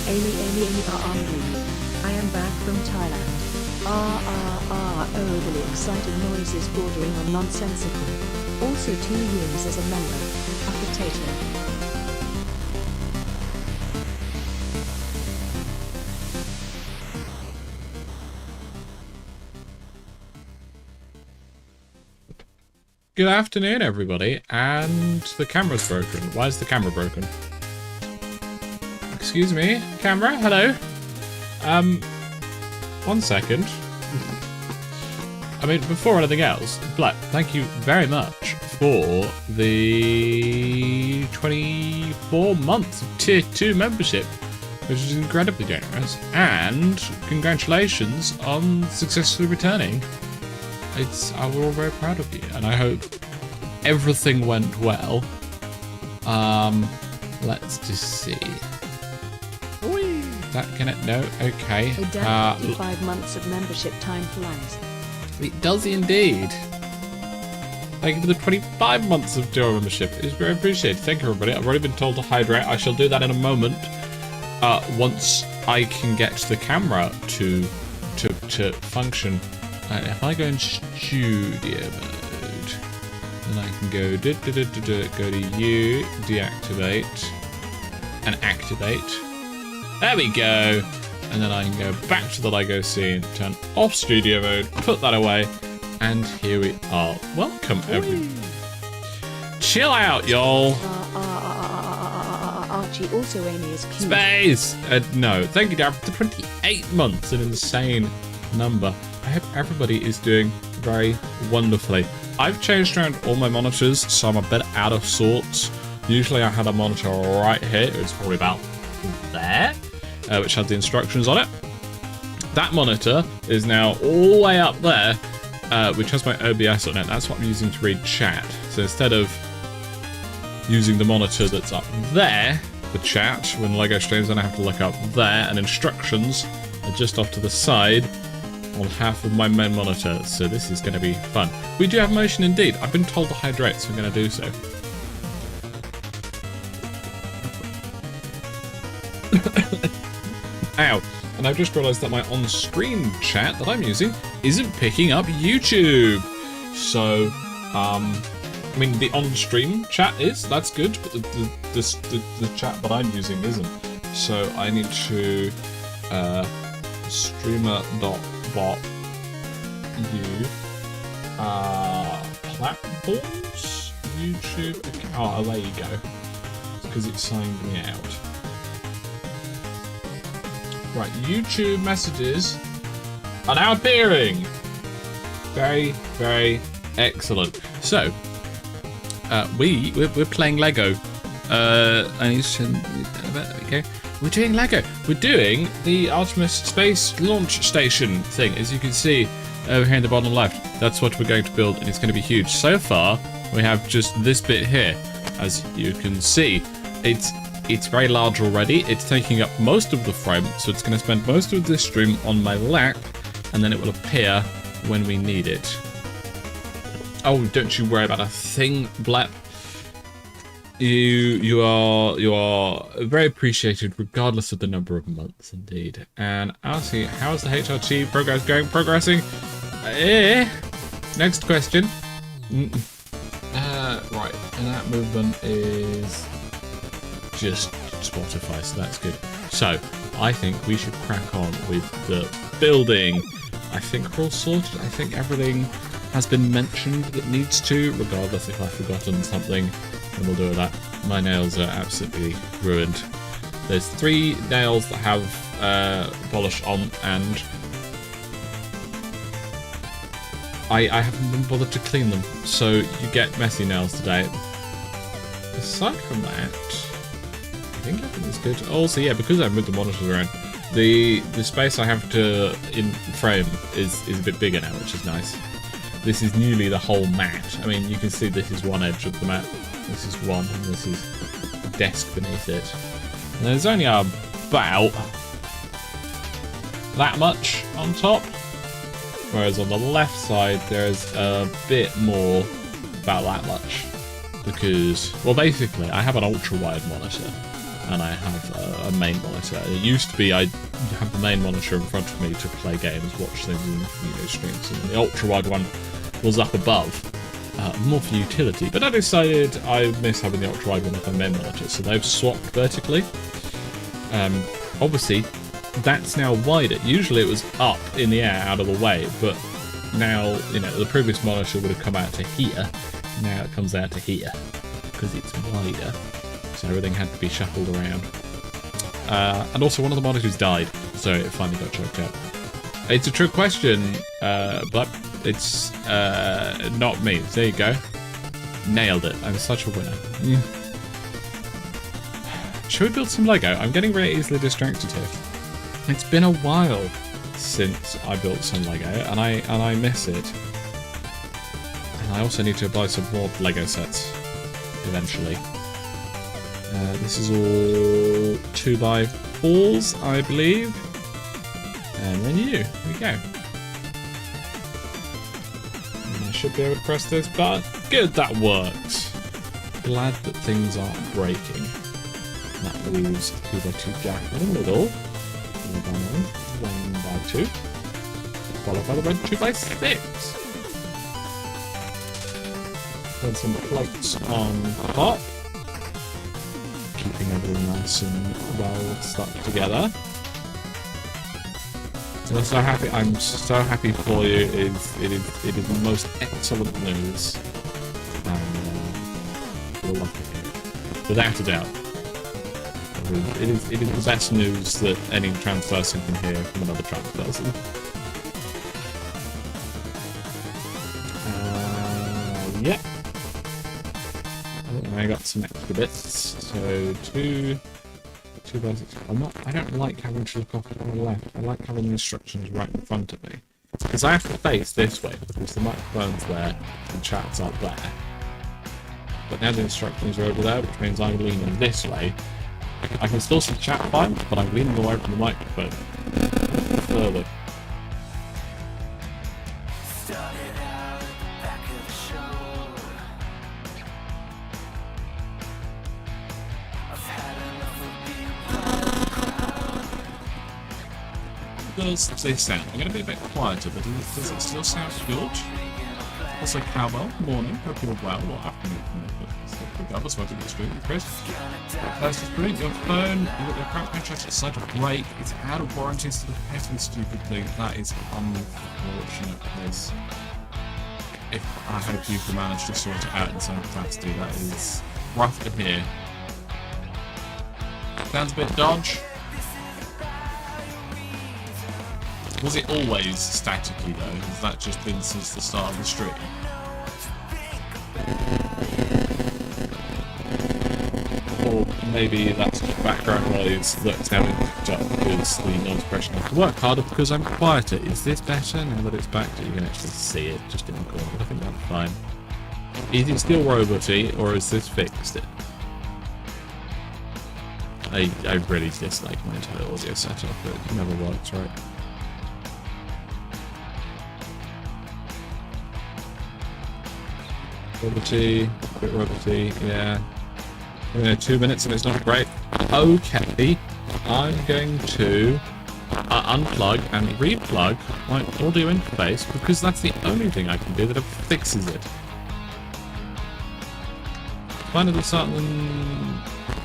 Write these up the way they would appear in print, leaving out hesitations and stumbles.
Amy, I am back from Thailand. Overly exciting noises bordering on nonsensical. Also 2 years as a member. A potato. Good afternoon, everybody, and the camera's broken. Why is the camera broken? Excuse me, camera, hello? 1 second. I mean, before anything else, Black, thank you very much for the 24 months of Tier 2 membership, which is incredibly generous, and congratulations on successfully returning. We're all very proud of you, and I hope everything went well. Let's just see. That can it? No, okay. 55 months of membership, time flies. It does indeed. Thank you for the 25 months of dual membership. It's very appreciated. Thank you, everybody. I've already been told to hydrate. I shall do that in a moment. Once I can get the camera to function. If I go in studio mode, then I can go go to U, deactivate, and activate. There we go. And then I can go back to the Lego scene, turn off studio mode, put that away, and here we are. Welcome, everyone. Chill out, y'all. Archie, also Amy is cute. Space! No, thank you, Dad, for 28 months, an insane number. I hope everybody is doing very wonderfully. I've changed around all my monitors, so I'm a bit out of sorts. Usually I had a monitor right here. It was probably about there, which had the instructions on it. That monitor is now all the way up there, which has my OBS on it. That's what I'm using to read chat. So instead of using the monitor that's up there for chat, when Lego streams, then I have to look up there, and instructions are just off to the side on half of my main monitor, so this is going to be fun. We do have motion indeed. I've been told to hydrate, so I'm going to do so. Ow. And I've just realised that my on-screen chat that I'm using isn't picking up YouTube. So, I mean, the on-stream chat is, that's good, but the chat that I'm using isn't. So I need to streamer.bot platforms, YouTube account. Oh, there you go. Because it signed me out. Right, YouTube messages are now appearing. Very, very excellent. So, we're playing Lego. I need to. There we go. We're doing Lego. We're doing the Artemis Space Launch Station thing, as you can see over here in the bottom left. That's what we're going to build, and it's going to be huge. So far, we have just this bit here. As you can see, it's very large already. It's taking up most of the frame, so it's going to spend most of this stream on my lap, and then it will appear when we need it. Oh, don't you worry about a thing, Blep. You are very appreciated regardless of the number of months, indeed. And I'll see, how's the HRT progress going? Progressing? Next question. Right, and that movement is just Spotify, so that's good. So, I think we should crack on with the building. I think we're all sorted. I think everything has been mentioned that needs to, regardless if I've forgotten something. And we'll do that. My nails are absolutely ruined. There's 3 nails that have polish on, and I haven't been bothered to clean them, so you get messy nails today. Aside from that, I think everything's good. Also, yeah, because I've moved the monitors around, the space I have to in frame is a bit bigger now, which is nice. This is nearly the whole mat. I mean, you can see this is one edge of the mat. This is one, and this is the desk beneath it. And there's only about that much on top, whereas on the left side there's a bit more, about that much. Because, well, basically I have an ultra-wide monitor, and I have a main monitor. It used to be I'd have the main monitor in front of me to play games, watch things, and streams. And the ultra-wide one was up above, more for utility. But I decided I miss having the ultra-wide one as my main monitor, so they've swapped vertically. Obviously, that's now wider. Usually it was up in the air, out of the way, but now, the previous monitor would have come out to here. Now it comes out to here because it's wider. So everything had to be shuffled around. And also one of the monitors died, so it finally got choked out. It's a trick question, but it's not me. There you go. Nailed it. I'm such a winner. Should we build some Lego? I'm getting really easily distracted here. It's been a while since I built some Lego, and I miss it. And I also need to buy some more Lego sets eventually. This is all 2x4s, I believe. And then here we go. And I should be able to press this button. Good, that works. Glad that things aren't breaking. That leaves 2x2 jack in the middle. 1x2. Followed by the red 2x6. Then some plates on top. Keeping everything nice and well stuck together. I'm so happy. I'm so happy for you. It is the most excellent news. And you'll love to hear it. Without a doubt. It is the best news that any trans person can hear from another trans person. Yeah. I got some extra bits. So two by 6. I don't like having to look off to the left. I like having the instructions right in front of me. Because I have to face this way because the microphone's there and chat's up there. But now the instructions are over there, which means I'm leaning this way. I can still see chat fine, but I'm leaning away from the microphone further. Does they sound? I'm going to be a bit quieter, but does it still sound good? Also, Cowbell, morning, hope you're well, or afternoon. Regardless, welcome to the stream, Chris. First is brilliant, your phone, your current contract decided to break, it's out of warranty instead of petting stupid thing. That is unfortunate, Chris. I hope you can manage to sort it out in some capacity, that is rough to hear. Sounds a bit dodge. Was it always staticky though? Has that just been since the start of the stream? Or maybe that's just background noise that's having picked up because the noise suppression has to work harder because I'm quieter. Is this better now that it's back? You can actually see it just in the corner. I think that's fine. Is it still roboty or is this fixed it? I really dislike my entire audio setup. It never works right. Roboty, bit roboty, yeah. 2 minutes and it's not great. Okay, I'm going to unplug and replug my audio interface because that's the only thing I can do that fixes it. Finally something...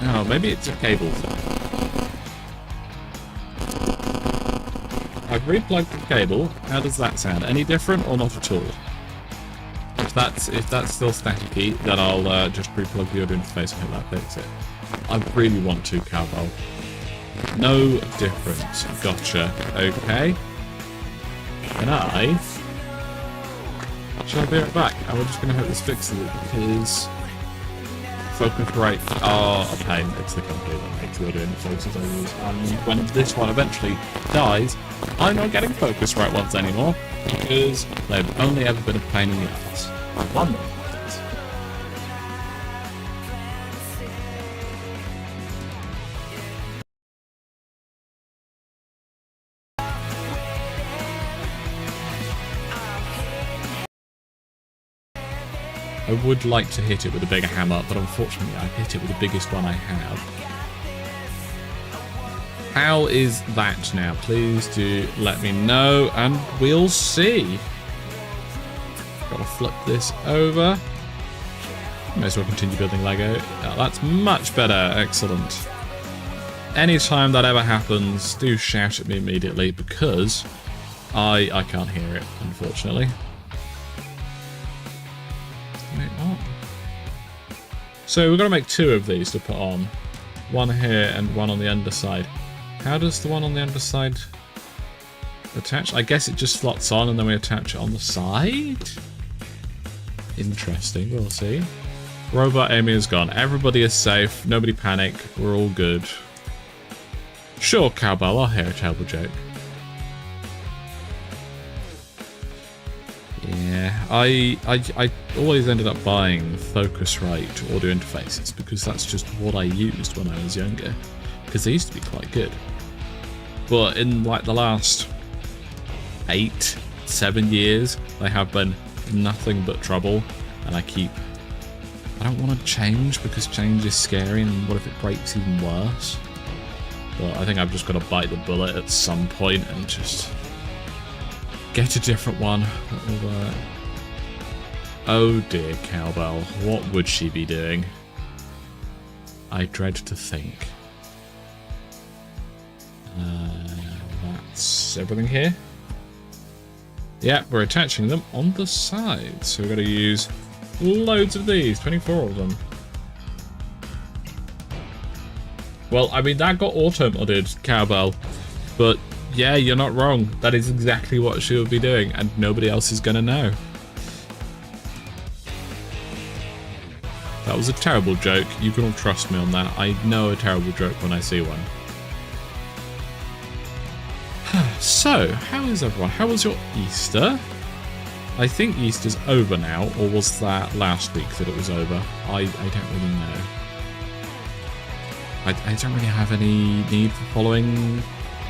Oh, maybe it's a cable thing. I've replugged the cable. How does that sound? Any different or not at all? If that's still staticky, then I'll just replug the audio interface and hope that fixes it. I really want to, Cowbell. No difference. Gotcha. Okay. And shall I be right back? And we're just going to hope this fixes it because focus rates are a pain. It's the company that makes the audio interfaces I use. And when this one eventually dies, I'm not getting focus rate ones anymore because they've only ever been a pain in the ass. One more. I would like to hit it with a bigger hammer, but unfortunately I hit it with the biggest one I have. How is that now? Please do let me know, and we'll see. Gotta flip this over. May as well continue building Lego. Yeah, that's much better. Excellent. Anytime that ever happens, do shout at me immediately, because I can't hear it, unfortunately. Wait, what? So we've got to make 2 of these to put on. One here and one on the underside. How does the one on the underside attach? I guess it just slots on and then we attach it on the side? Interesting, we'll see. Robot Amy is gone. Everybody is safe. Nobody panic. We're all good. Sure, Cowbell, I'll hear a terrible joke. Yeah, I always ended up buying Focusrite audio interfaces because that's just what I used when I was younger. Because they used to be quite good. But in like the last 8, 7 years, they have been nothing but trouble. And I don't want to change because change is scary, and what if it breaks even worse? But I think I've just got to bite the bullet at some point and just get a different one that will work. Oh dear, Cowbell, what would she be doing? I dread to think. That's everything here. Yeah, we're attaching them on the side, so we've got to use loads of these, 24 of them. Well, I mean, that got auto-modded, Cowbell, but yeah, you're not wrong. That is exactly what she would be doing, and nobody else is going to know. That was a terrible joke. You can all trust me on that. I know a terrible joke when I see one. So, how is everyone? How was your Easter? I think Easter's over now, or was that last week that it was over? I don't really know. I don't really have any need for following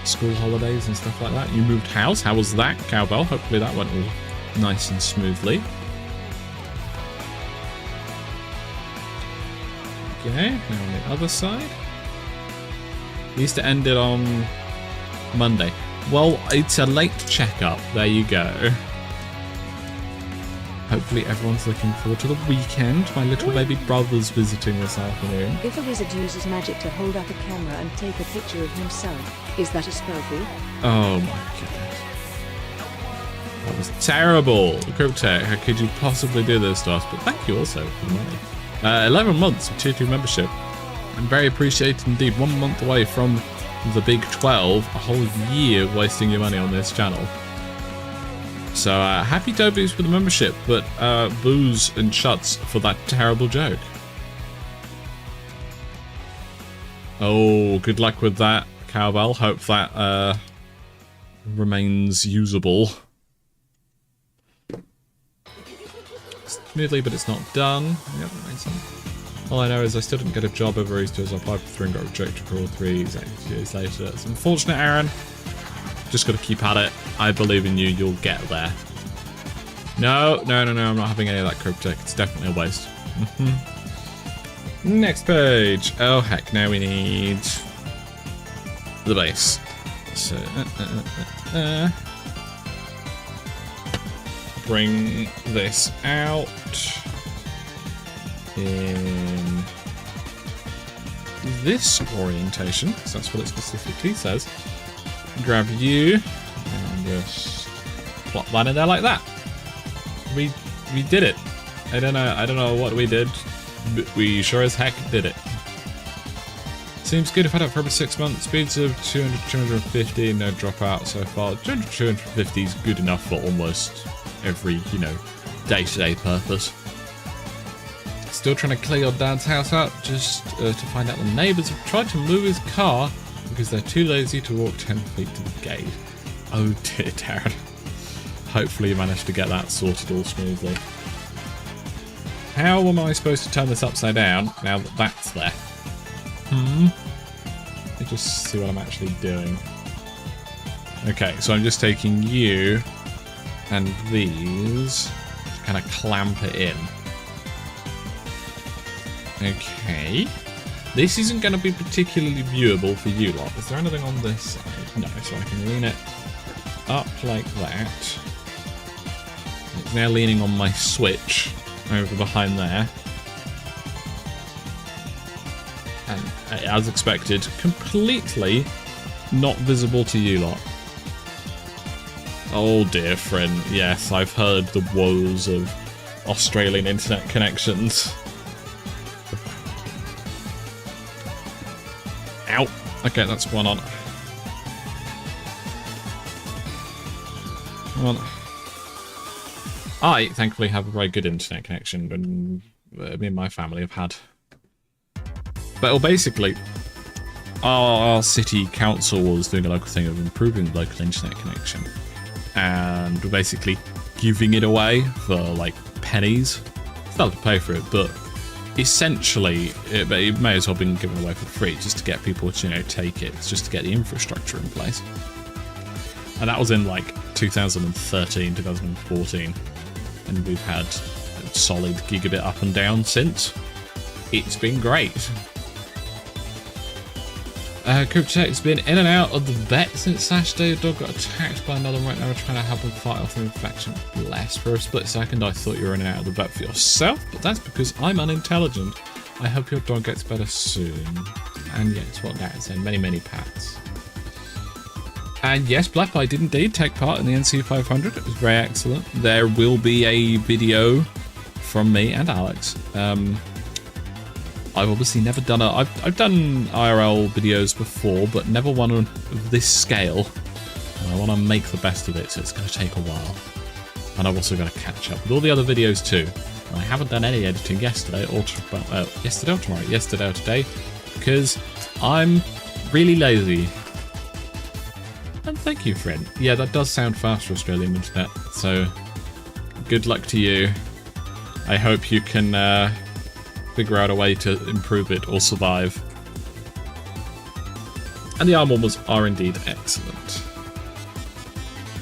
school holidays and stuff like that. You moved house. How was that, Cowbell? Hopefully that went all nice and smoothly. Okay, now on the other side. Easter ended on Monday. Well, it's a late checkup. There you go. Hopefully everyone's looking forward to the weekend. My little baby brother's visiting this afternoon. If a wizard uses magic to hold up a camera and take a picture of himself, is that a spellful? Oh my goodness. That was terrible. Cryptech, how could you possibly do this to us? But thank you also for the money. 11 months of tier 2 membership. I'm very appreciated indeed. 1 month away from the big 12. A whole year of wasting your money on this channel. So happy Tobies for the membership, but boos and shuts for that terrible joke. Oh, good luck with that, Cowbell. Hope that remains usable. Smoothly, but it's not done. Yep, amazing. All I know is I still didn't get a job over Easter as I applied for 3 and got rejected for all 3 years later. It's unfortunate, Aaron. Just got to keep at it. I believe in you. You'll get there. No. I'm not having any of that cryptic. It's definitely a waste. Next page. Oh, heck. Now we need the base. So, bring this out in this orientation, because that's what it specifically says. Grab you and just plop that in there like that. We did it. I don't know what we did, but we sure as heck did it. Seems good. I've had it for over 6 months. Speeds of 200, 250, no dropout so far. 200, 250 is good enough for almost every, day-to-day purpose. Still trying to clear your dad's house out just to find out the neighbours have tried to move his car because they're too lazy to walk 10 feet to the gate. Oh dear, Darren. Hopefully you managed to get that sorted all smoothly. How am I supposed to turn this upside down now that that's there? Let me just see what I'm actually doing. Okay, so I'm just taking you and these to kind of clamp it in. Okay. This isn't going to be particularly viewable for you lot. Is there anything on this side? No, so I can lean it up like that. It's now leaning on my switch over behind there. And as expected, completely not visible to you lot. Oh dear friend, yes, I've heard the woes of Australian internet connections. Ow! Okay, that's one on. Come on. I, thankfully, have a very good internet connection, and me and my family have had. But well, basically, our city council was doing a local thing of improving the local internet connection. And we're basically giving it away for, like, pennies. Still have to pay for it, but essentially, it may as well have been given away for free just to get people to, you know, take it, just to get the infrastructure in place. And that was in, like, 2013, 2014. And we've had a solid gigabit up and down since. It's been great. Cryptech's been in and out of the vet since Saturday. The dog got attacked by another one. Right now we're trying to help him fight off the infection. Bless. For a split second I thought you were in and out of the vet for yourself, but that's because I'm unintelligent. I hope your dog gets better soon. And yes, what that is, and many, many pats. And yes, Blep, I did indeed take part in the NC 500. It was very excellent. There will be a video from me and Alex. I've obviously never done I've done IRL videos before, but never one of this scale. And I want to make the best of it, so it's going to take a while. And I've also got to catch up with all the other videos too. And I haven't done any editing yesterday or yesterday or tomorrow, yesterday or today, because I'm really lazy. And thank you, friend. Yeah, that does sound fast for Australian internet, so good luck to you. I hope you can figure out a way to improve it or survive. And the arm warmers are indeed excellent.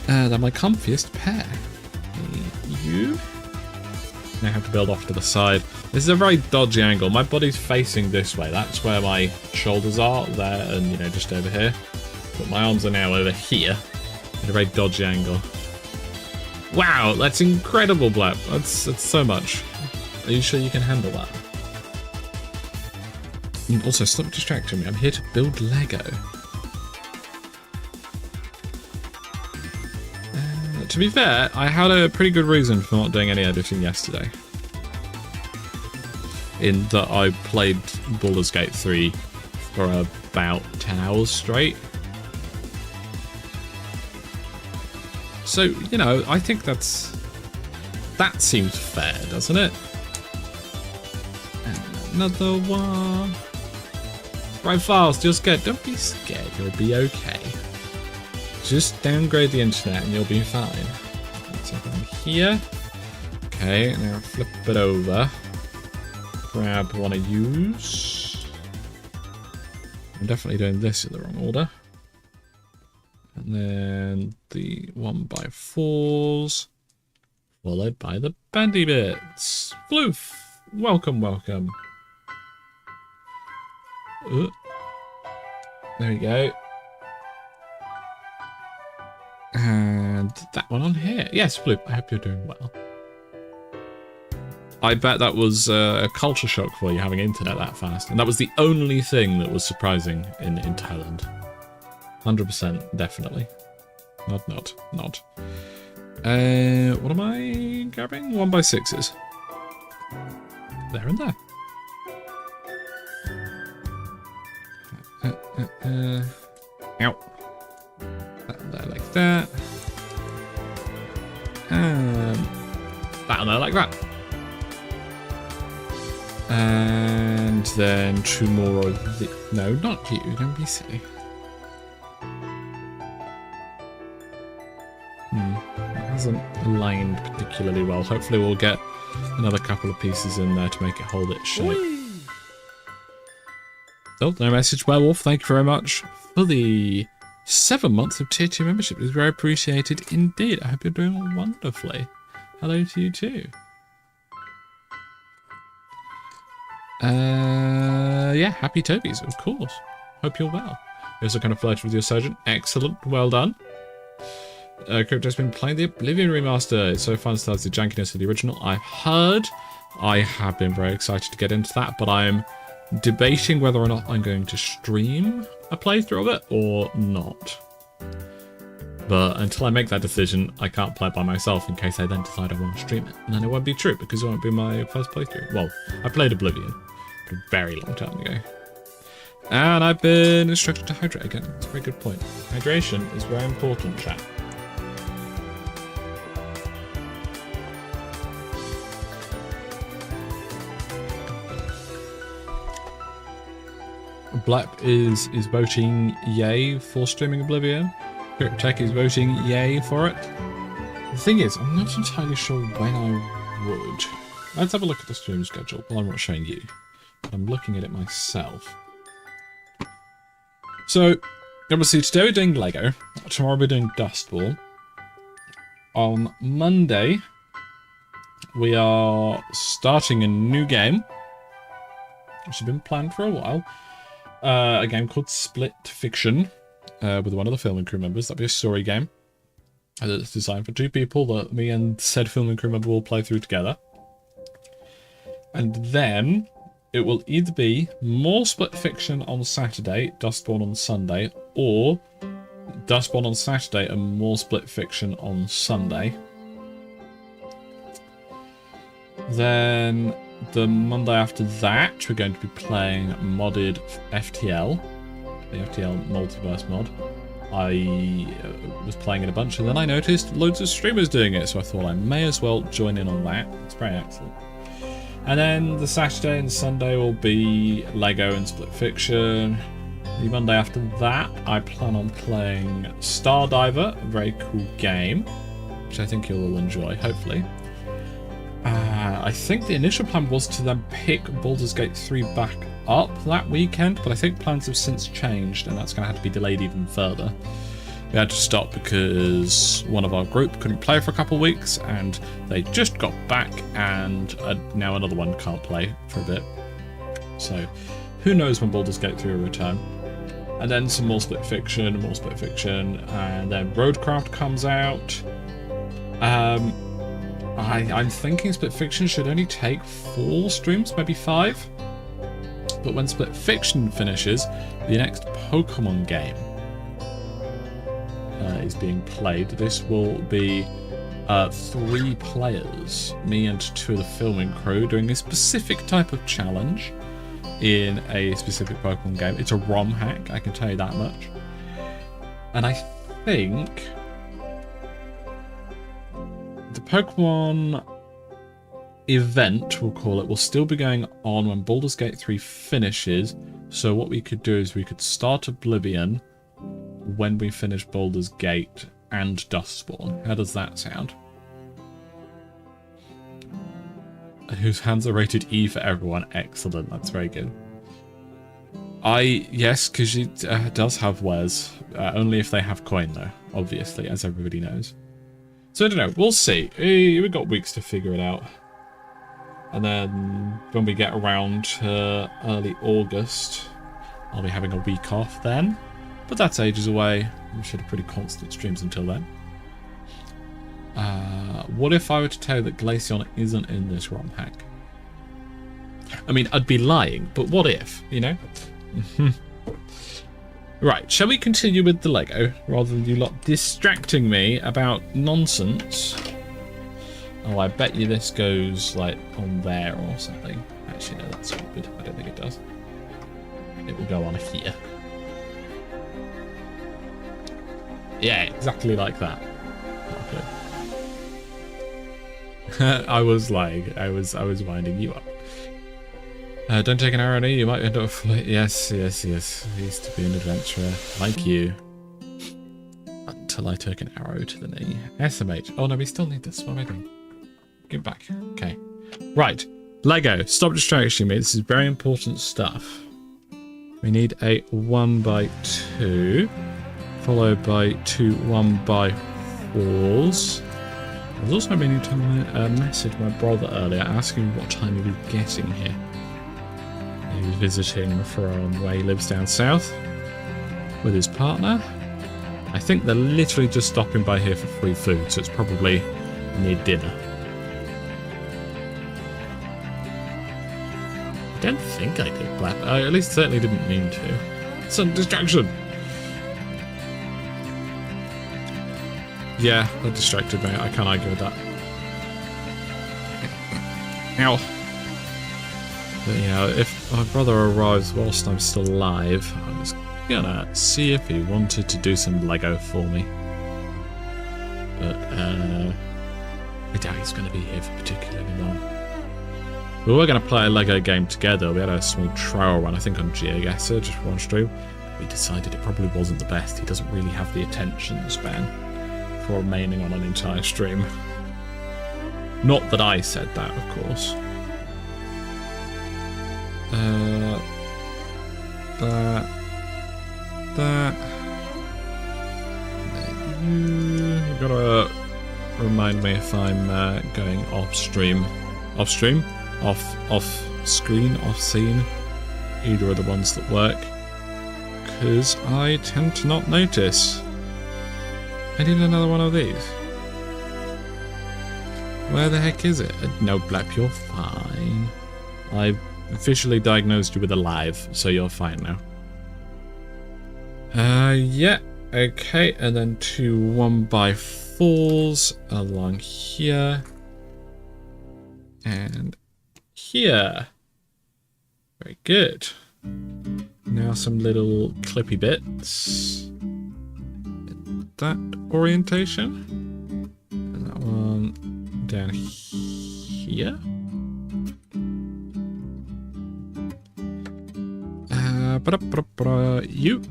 They're my comfiest pair. You now have to build off to the side. This is a very dodgy angle. My body's facing this way. That's where my shoulders are, there and, you know, just over here. But my arms are now over here at a very dodgy angle. Wow, that's incredible, Blap. That's so much. Are you sure you can handle that? And also, stop distracting me. I'm here to build Lego. To be fair, I had a pretty good reason for not doing any editing yesterday. In that I played Baldur's Gate 3 for about 10 hours straight. So, you know, I think that seems fair, doesn't it? And another one. Right, fast, you're scared. Don't be scared, you'll be okay. Just downgrade the internet and you'll be fine. Let's have one here. Okay, now flip it over. Grab one of yous. I'm definitely doing this in the wrong order. And then the 1x4s, followed by the bandy bits. Floof! Welcome, welcome. There we go. And that one on here. Yes, Floof, I hope you're doing well. I bet that was a culture shock for you, having internet that fast. And that was the only thing that was surprising in Thailand. 100%, definitely. Not. What am I grabbing? 1x6s. There and there. Ow. That there like that. And that on there like that. And then two more of the... No, not you. Don't be silly. That hasn't aligned particularly well. Hopefully we'll get another couple of pieces in there to make it hold its shape. Oh, no message, Werewolf. Thank you very much for the 7 months of tier 2 membership. It was very appreciated indeed. I hope you're doing wonderfully. Hello to you too. Yeah, happy Tobies, of course. Hope you're well. You also kind of flirted with your surgeon. Excellent, well done. Crypto's been playing the Oblivion remaster. It's so fun, still has the jankiness of the original. I've heard. I have been very excited to get into that, but I'm debating whether or not I'm going to stream a playthrough of it or not. But until I make that decision, I can't play it by myself in case I then decide I want to stream it. And then it won't be true because it won't be my first playthrough. Well, I played Oblivion a very long time ago. And I've been instructed to hydrate again. That's a very good point. Hydration is very important, chat. Blap is voting yay for streaming Oblivion. Cryptech is voting yay for it. The thing is, I'm not entirely sure when I would. Let's have a look at the stream schedule. Well, I'm not showing you. I'm looking at it myself. So, obviously today we're doing Lego. Tomorrow we're doing Dust Ball. On Monday, we are starting a new game, which has been planned for a while. A game called Split Fiction, with one of the filming crew members. That'll be a story game. It's designed for two people that me and said filming crew member will play through together. And then it will either be more Split Fiction on Saturday, Dustborn on Sunday, or Dustborn on Saturday and more Split Fiction on Sunday. Then the Monday after that, we're going to be playing modded FTL, the FTL multiverse mod. I was playing it a bunch and then I noticed loads of streamers doing it, so I thought I may as well join in on that. It's very excellent. And then the Saturday and Sunday will be Lego and Split Fiction. The Monday after that, I plan on playing Stardiver, a very cool game, which I think you'll all enjoy, hopefully. I think the initial plan was to then pick Baldur's Gate 3 back up that weekend, but I think plans have since changed and that's going to have to be delayed even further. We had to stop because one of our group couldn't play for a couple of weeks and they just got back, and now another one can't play for a bit. So who knows when Baldur's Gate 3 will return. And then some more Split Fiction, and then Roadcraft comes out. I'm thinking Split Fiction should only take 4 streams, maybe 5. But when Split Fiction finishes, the next Pokemon game is being played. This will be 3 players, me and 2 of the filming crew, doing a specific type of challenge in a specific Pokemon game. It's a ROM hack, I can tell you that much. And I think the Pokemon event, we'll call it, will still be going on when Baldur's Gate 3 finishes. So what we could do is we could start Oblivion when we finish Baldur's Gate and Dustspawn. How does that sound? Whose hands are rated E for everyone. Excellent, that's very good. Yes, because she does have wares. Only if they have coin though, obviously, as everybody knows. So I don't know, we'll see. We've got weeks to figure it out. And then when we get around to early August, I'll be having a week off then. But that's ages away. We should have pretty constant streams until then. What if I were to tell you that Glaceon isn't in this ROM hack? I mean, I'd be lying, but what if, you know? Right, shall we continue with the Lego, rather than you lot distracting me about nonsense? Oh, I bet you this goes, like, on there or something. Actually, no, that's stupid. I don't think it does. It will go on here. Yeah, exactly like that. Okay. I was lying. I was winding you up. Don't take an arrow knee, you might end up... Yes. I used to be an adventurer, like you. Until I took an arrow to the knee. SMH. Oh no, we still need this. What am I doing? Give it back. Okay. Right. Lego, stop distracting me. This is very important stuff. We need a 1x2, followed by 2 1x4s. I was also meaning to message my brother earlier asking what time he was getting here. He's visiting from where he lives down south with his partner. I think they're literally just stopping by here for free food, so it's probably near dinner. I don't think I did clap. I at least certainly didn't mean to. Some distraction! Yeah, that distracted me. I can't argue with that. Ow. But yeah, if my brother arrives whilst I'm still alive, I was gonna see if he wanted to do some Lego for me. But, I doubt he's gonna be here for particularly long. We were going to play a Lego game together. We had a small trial run, I think, on GeoGuessr, just for one stream. We decided it probably wasn't the best. He doesn't really have the attention span for remaining on an entire stream. Not that I said that, of course. You gotta remind me if I'm going off stream. Off stream? Off screen, off scene, either of the ones that work, because I tend to not notice. I need another one of these. Where the heck is it? No, Blap, you're fine. I've officially diagnosed you with alive, so you're fine now. Yeah, okay, and then 2 1x4s along here. And here. Very good. Now some little clippy bits. That orientation. And that one down here. You.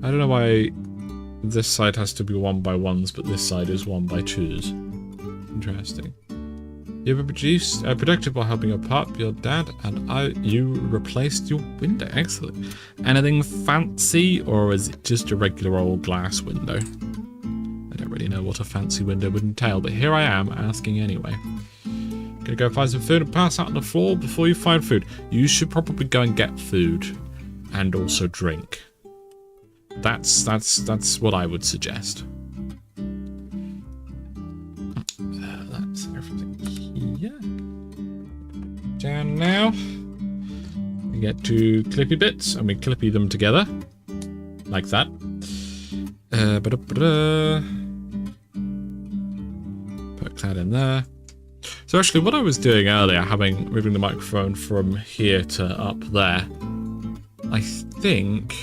I don't know why this side has to be 1x1s, but this side is 1x2s. Interesting. You were productive while helping your pop, your dad, and you replaced your window. Excellent. Anything fancy, or is it just a regular old glass window? I don't really know what a fancy window would entail, but here I am asking anyway. Gonna go find some food and pass out on the floor before you find food. You should probably go and get food and also drink. That's what I would suggest. That's everything here. Down now. We get to clippy bits and we clippy them together. Like that. Put that in there. So actually what I was doing earlier, moving the microphone from here to up there, I think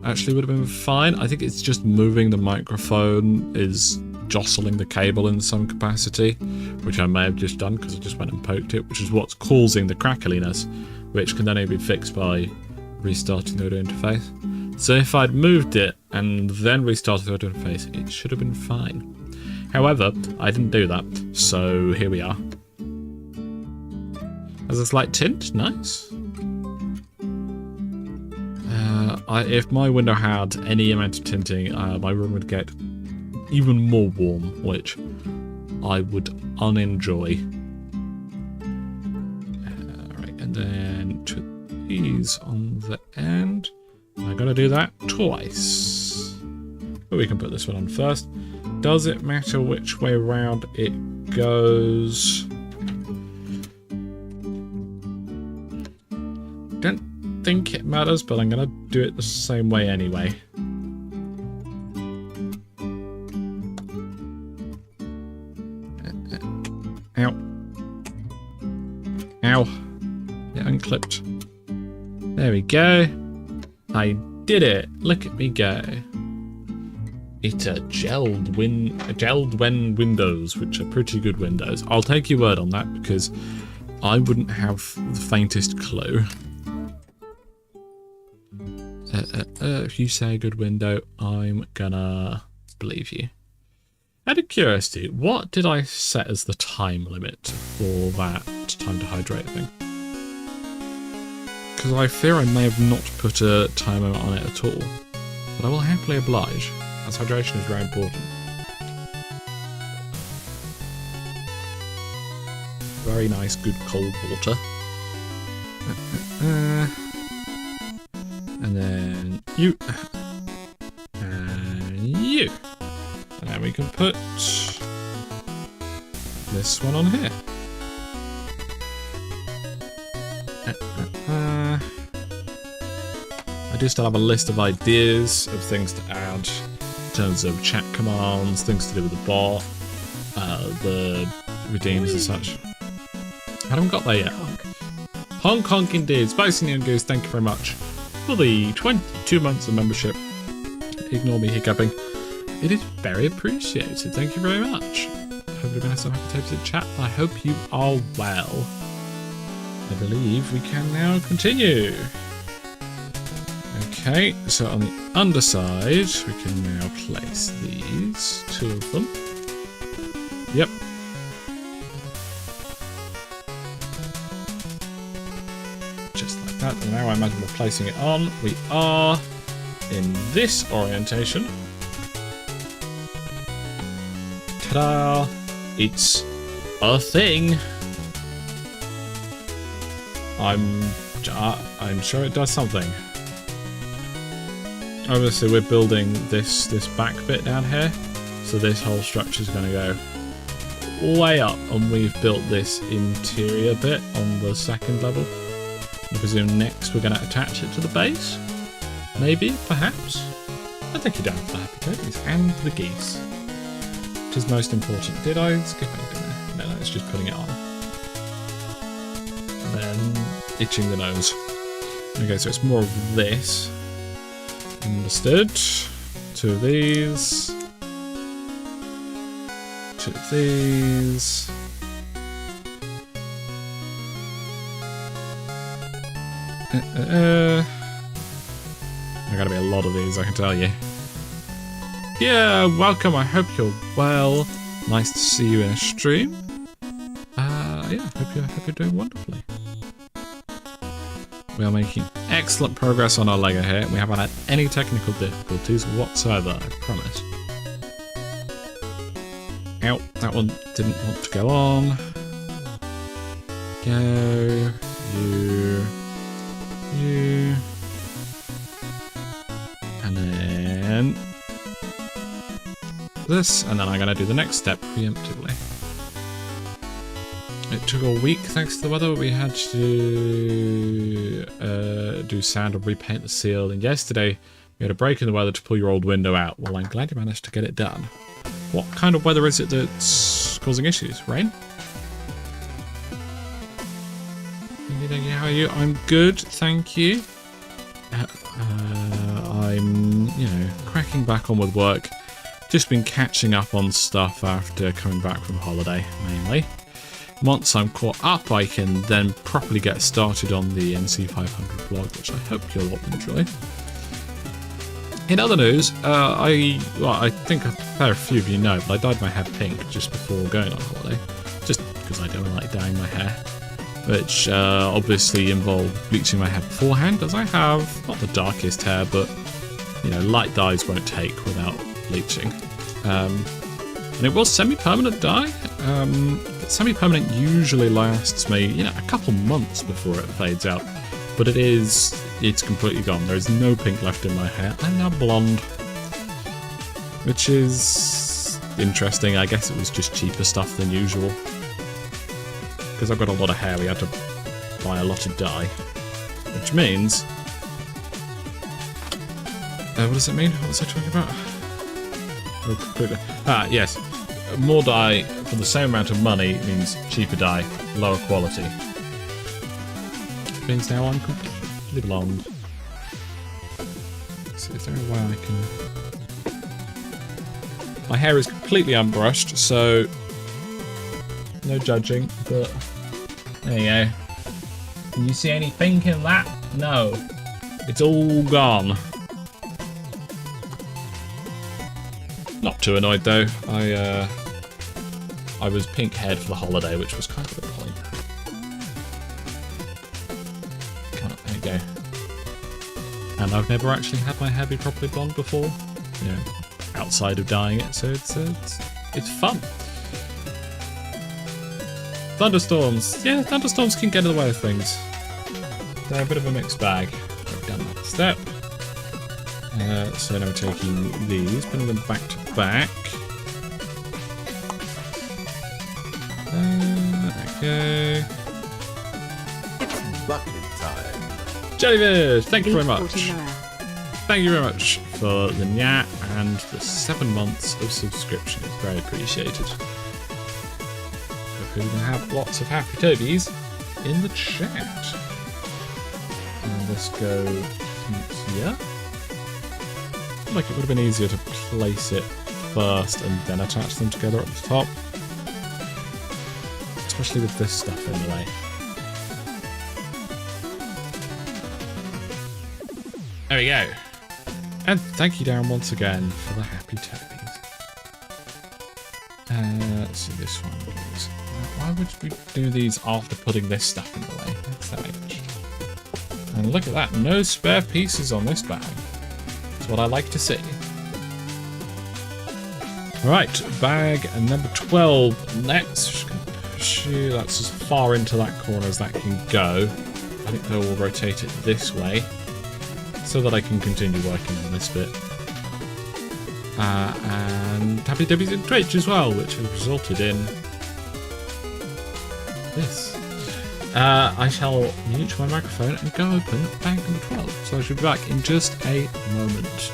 actually would have been fine. I think it's just moving the microphone is jostling the cable in some capacity, which I may have just done because I just went and poked it, which is what's causing the crackliness, which can then only be fixed by restarting the audio interface. So if I'd moved it and then restarted the audio interface, it should have been fine. However, I didn't do that, so here we are. Has a slight tint, nice. If my window had any amount of tinting, my room would get even more warm, which I would unenjoy. Right, and then to these on the end. I gotta do that twice. But we can put this one on first. Does it matter which way around it goes? Don't think it matters, but I'm gonna do it the same way anyway. Ow. Ow. It unclipped. There we go. I did it. Look at me go. It's a gelled when windows, which are pretty good windows. I'll take your word on that because I wouldn't have the faintest clue. If you say a good window, I'm gonna believe you. Out of curiosity, what did I set as the time limit for that time to hydrate thing? Because I fear I may have not put a time limit on it at all. But I will happily oblige, as hydration is very important. Very nice, good cold water. And then you. And you. And then we can put this one on here. I do still have a list of ideas of things to add in terms of chat commands, things to do with the bot, the redeems and such. I haven't got there yet. Honk honk indeed. Spicy Neon Goose, thank you very much for the 22 months of membership. Ignore me hiccuping. It is very appreciated. Thank you very much. Hope you've been so happy to chat. I hope you are well. I believe we can now continue. Okay, so on the underside, we can now place these, 2 of them. Yep. Just like that. And now I imagine we're placing it on. We are in this orientation. Ta-da! It's a thing. I'm sure it does something. Obviously, we're building this back bit down here, so this whole structure is going to go way up, and we've built this interior bit on the 2nd level. I presume next we're going to attach it to the base. Maybe, perhaps. I think you're down for the happy turkeys and the geese, which is most important. Did I skip anything there? No, it's just putting it on. And then itching the nose. Okay, so it's more of this. Understood. 2 of these. 2 of these. There gotta be a lot of these, I can tell you. Yeah, welcome. I hope you're well. Nice to see you in a stream. Yeah, hope you're doing wonderfully. We are making excellent progress on our Lego here. We haven't had any technical difficulties whatsoever, I promise. Ow, that one didn't want to go on. Go. You. And then this, and then I'm going to do the next step preemptively. It took a week thanks to the weather. We had to do sand and repaint the seal, and yesterday we had a break in the weather to pull your old window out. Well, I'm glad you managed to get it done. What kind of weather is it that's causing issues? Rain? Thank you, how are you? I'm good, thank you. I'm, cracking back on with work. Just been catching up on stuff after coming back from holiday, mainly. Once I'm caught up, I can then properly get started on the NC500 blog, which I hope you'll all enjoy. In other news, I think a fair few of you know, but I dyed my hair pink just before going on holiday, just because I don't like dyeing my hair, which obviously involved bleaching my hair beforehand, as I have not the darkest hair, but light dyes won't take without bleaching. And it was semi-permanent dye. Semi-permanent usually lasts me, a couple months before it fades out. But it's completely gone. There is no pink left in my hair. I'm now blonde. Which is interesting. I guess it was just cheaper stuff than usual. Because I've got a lot of hair, we had to buy a lot of dye. Which means... what does it mean? What was I talking about? Yes. More dye for the same amount of money means cheaper dye, lower quality. It means now I'm completely blonde. So is there a way I can... My hair is completely unbrushed, so no judging, but there you go. Can you see any pink in that? No. It's all gone. Not too annoyed though. I was pink-haired for the holiday, which was kind of the point. There you go. And I've never actually had my hair be properly blonde before, outside of dyeing it, so it's fun. Thunderstorms. Yeah, thunderstorms can get in the way of things. They're a bit of a mixed bag. I've done that step. So now we're taking these, putting them back to back. Okay. It's bucket time. Jellyfish, thank you very much. 49. Thank you very much for the Nya and the 7 months of subscription. It's very appreciated. Hopefully we can have lots of happy toadies in the chat. And let's go here. Like it would have been easier to place it first and then attach them together at the top. Especially with this stuff in the way. There we go. And thank you, Darren, once again for the happy toadies. So this one goes. Why would we do these after putting this stuff in the way? That's that age. And look at that, no spare pieces on this bag. That's what I like to see. Right, bag number 12 next. Just gonna push you. That's as far into that corner as that can go. I think I will rotate it this way so that I can continue working on this bit. And happy dibbies in Twitch as well, which has resulted in this. I shall mute my microphone and go open bag number 12. So I should be back in just a moment.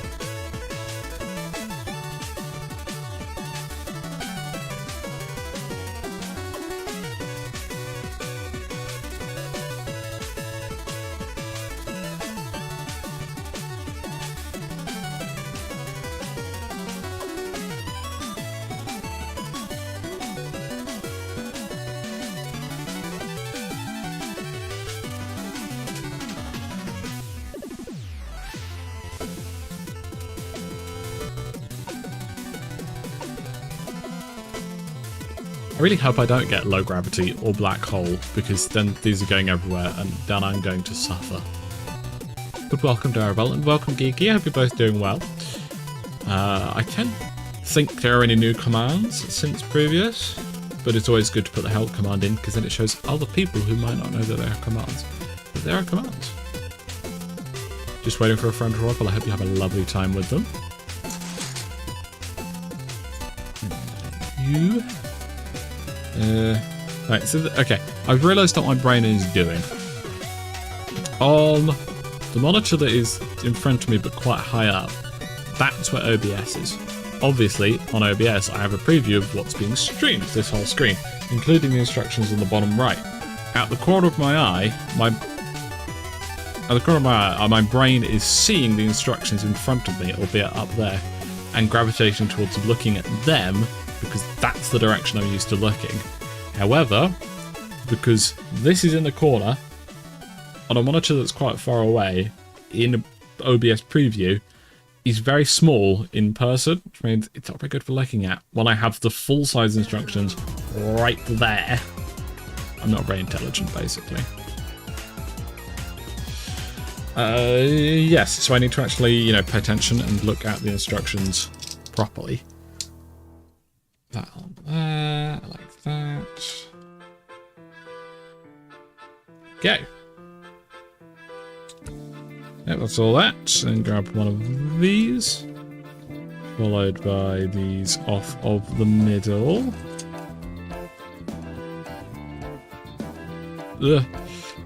I really hope I don't get low gravity or black hole, because then these are going everywhere and then I'm going to suffer. But welcome Darabel and welcome Geeky, I hope you're both doing well. I can't think there are any new commands since previous, but it's always good to put the help command in, because then it shows other people who might not know that there are commands. But there are commands. Just waiting for a friend to roll up, I hope you have a lovely time with them. You... right, so okay, I've realised what my brain is doing. On the monitor that is in front of me but quite high up, that's where OBS is. Obviously, on OBS I have a preview of what's being streamed, this whole screen, including the instructions on the bottom right. At the corner of my eye, my brain is seeing the instructions in front of me, albeit up there, and gravitating towards looking at them, because that's the direction I'm used to looking. However, because this is in the corner, on a monitor that's quite far away, in OBS preview, is very small in person, which means it's not very good for looking at. When I have the full size instructions right there, I'm not very intelligent, basically. Yes, so I need to actually, you know, pay attention and look at the instructions properly. That on there, like that. Go. Yep, that's all that. And grab one of these. Followed by these off of the middle. Ugh.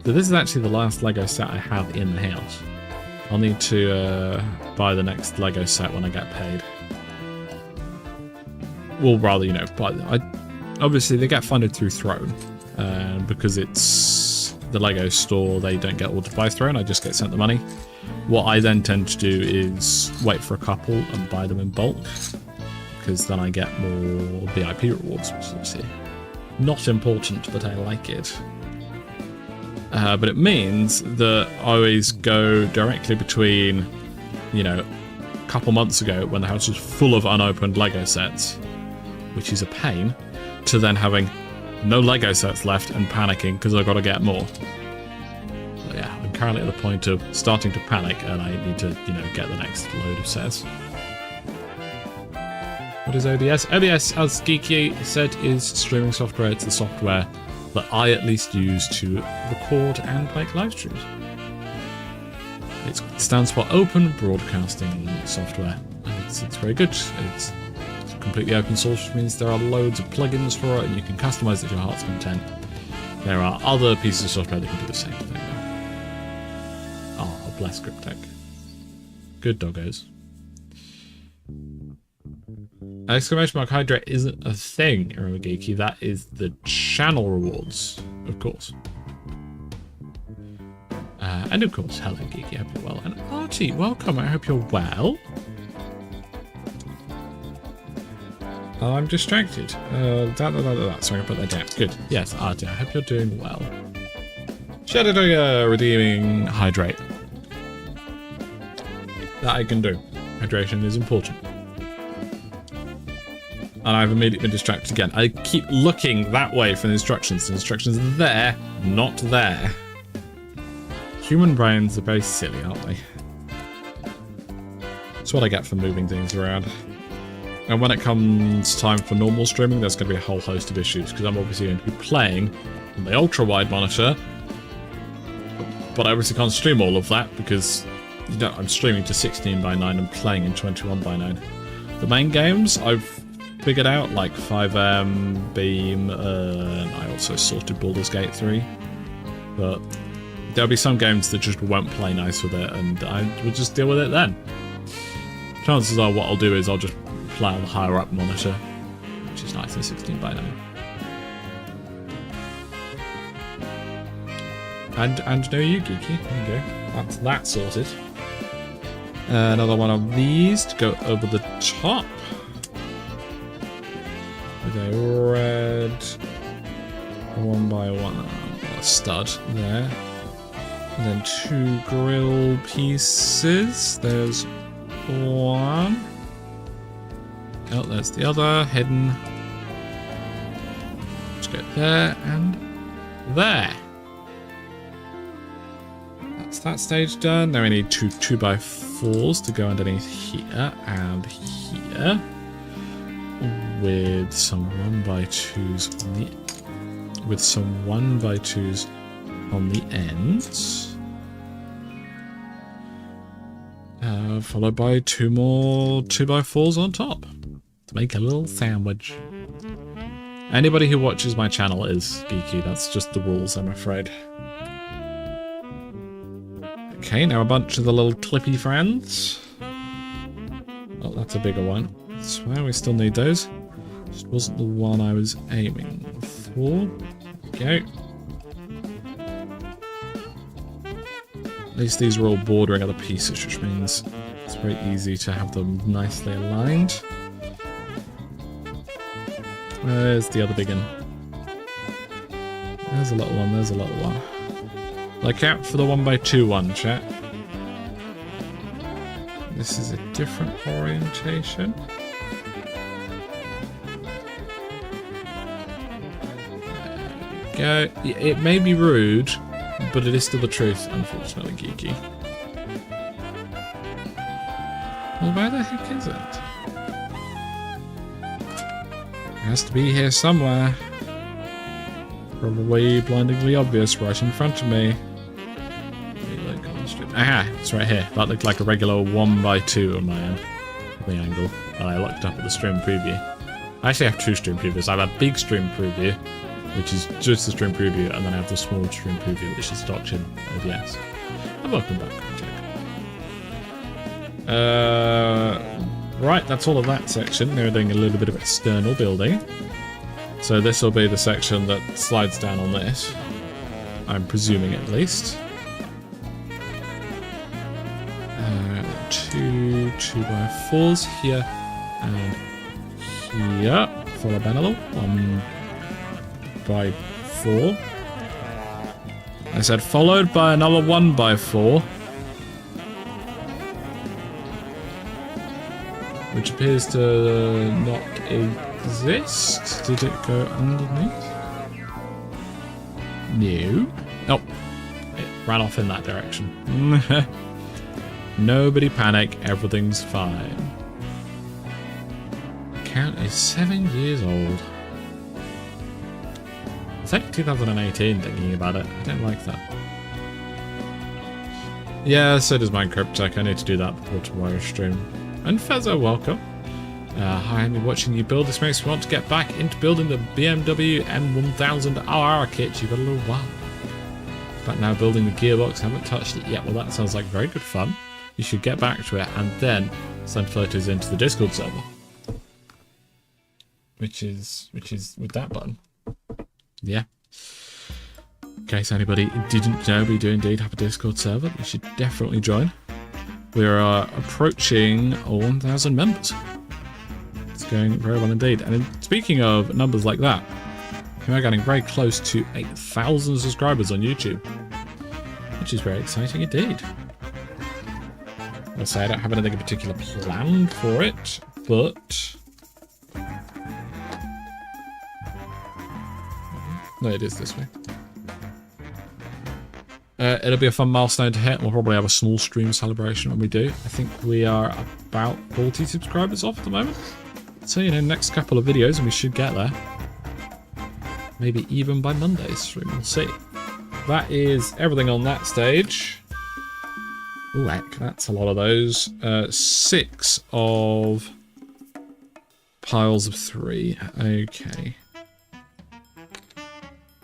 So this is actually the last Lego set I have in the house. I'll need to buy the next Lego set when I get paid. Well, rather, you know, obviously they get funded through Throne, because it's the Lego store, they don't get ordered by Throne, I just get sent the money. What I then tend to do is wait for a couple and buy them in bulk, because then I get more VIP rewards, which is obviously not important, but I like it. But it means that I always go directly between, you know, a couple months ago when the house was full of unopened Lego sets, which is a pain, to then having no Lego sets left and panicking because I've got to get more. But yeah, I'm currently at the point of starting to panic and I need to, you know, get the next load of sets. What is OBS? OBS, as Geeky said, is streaming software. It's the software that I at least use to record and make live streams. It stands for Open Broadcasting Software, and it's very good. It's completely open source, which means there are loads of plugins for it, and you can customize it to your heart's content. There are other pieces of software that can do the same thing. Oh, bless Cryptech. Good doggos. Exclamation mark hydrate isn't a thing, remember Geeky. That is the channel rewards, of course. And of course, hello Geeky, I hope you're well. And Archie, welcome, I hope you're well. I'm distracted. So I'm going to put that down. Good. Yes, Archie, I hope you're doing well. Shadow redeeming hydrate. That I can do. Hydration is important. And I've immediately been distracted again. I keep looking that way for the instructions. The instructions are there, not there. Human brains are very silly, aren't they? That's what I get for moving things around. And when it comes time for normal streaming, there's going to be a whole host of issues, because I'm obviously going to be playing on the ultra-wide monitor. But I obviously can't stream all of that, because you know, I'm streaming to 16:9 and playing in 21:9. The main games I've figured out, like 5M, Beam, and I also sorted Baldur's Gate 3. But there'll be some games that just won't play nice with it, and I will just deal with it then. Chances are what I'll do is I'll just play on the higher up monitor, which is nice in 16:9. And no you geeky, there you go. That's that sorted. Another one of these to go over the top. With a red 1x1 stud there. And then 2 grill pieces. There's one. Oh, there's the other hidden. Let's go there and there. That's that stage done. Now we need 2 2x4s to go underneath here and here, with some 1x2s on the ends. Followed by 2 more 2x4s on top to make a little sandwich. Anybody who watches my channel is geeky. That's just the rules, I'm afraid. Okay, now a bunch of the little clippy friends. Oh, that's a bigger one. I swear we still need those. Just wasn't the one I was aiming for. There we go. At least these are all bordering other pieces, which means it's very easy to have them nicely aligned. There's the other big one. There's a little one, there's a little one. Look out for the 1x2 one, chat. This is a different orientation. There we go. It may be rude, but it is still the truth, unfortunately, geeky. Well, where the heck is it? It has to be here somewhere. Probably blindingly obvious right in front of me. Aha, it's right here. That looked like a regular 1x2 on my end. The angle. I looked up at the stream preview. I actually have 2 stream previews. I have a big stream preview, which is just the stream preview, and then I have the small stream preview, which is stocked in OBS. And welcome back, right, that's all of that section. Now we're doing a little bit of external building. So this will be the section that slides down on this. I'm presuming at least. 2 2x4s here and here. Followed by another 1x4. I said followed by another 1x4. Which appears to not exist. Did it go underneath? No. Oh. It ran off in that direction. Nobody panic, everything's fine. Account is 7 years old. It's only 2018 thinking about it. I don't like that. Yeah, so does Minecraft Tech. I need to do that before tomorrow's stream. And Fezzo, welcome. Hi, I'm watching you build. This makes me want to get back into building the BMW M1000RR kit. You've got a little while. But now building the gearbox, haven't touched it yet. Well, that sounds like very good fun. You should get back to it and then send photos into the Discord server. Which is with that button. Yeah. In case anybody didn't know, we do indeed have a Discord server. You should definitely join. We are approaching 1,000 members. It's going very well indeed. And speaking of numbers like that, we are getting very close to 8,000 subscribers on YouTube, which is very exciting indeed. I'll say I don't have anything in particular planned for it, but no, it is this way. It'll be a fun milestone to hit. We'll probably have a small stream celebration when we do. I think we are about 40 subscribers off at the moment. So, you know, next couple of videos and we should get there. Maybe even by Monday's stream, we'll see. That is everything on that stage. Ooh, heck, that's a lot of those. 6 of piles of 3. Okay.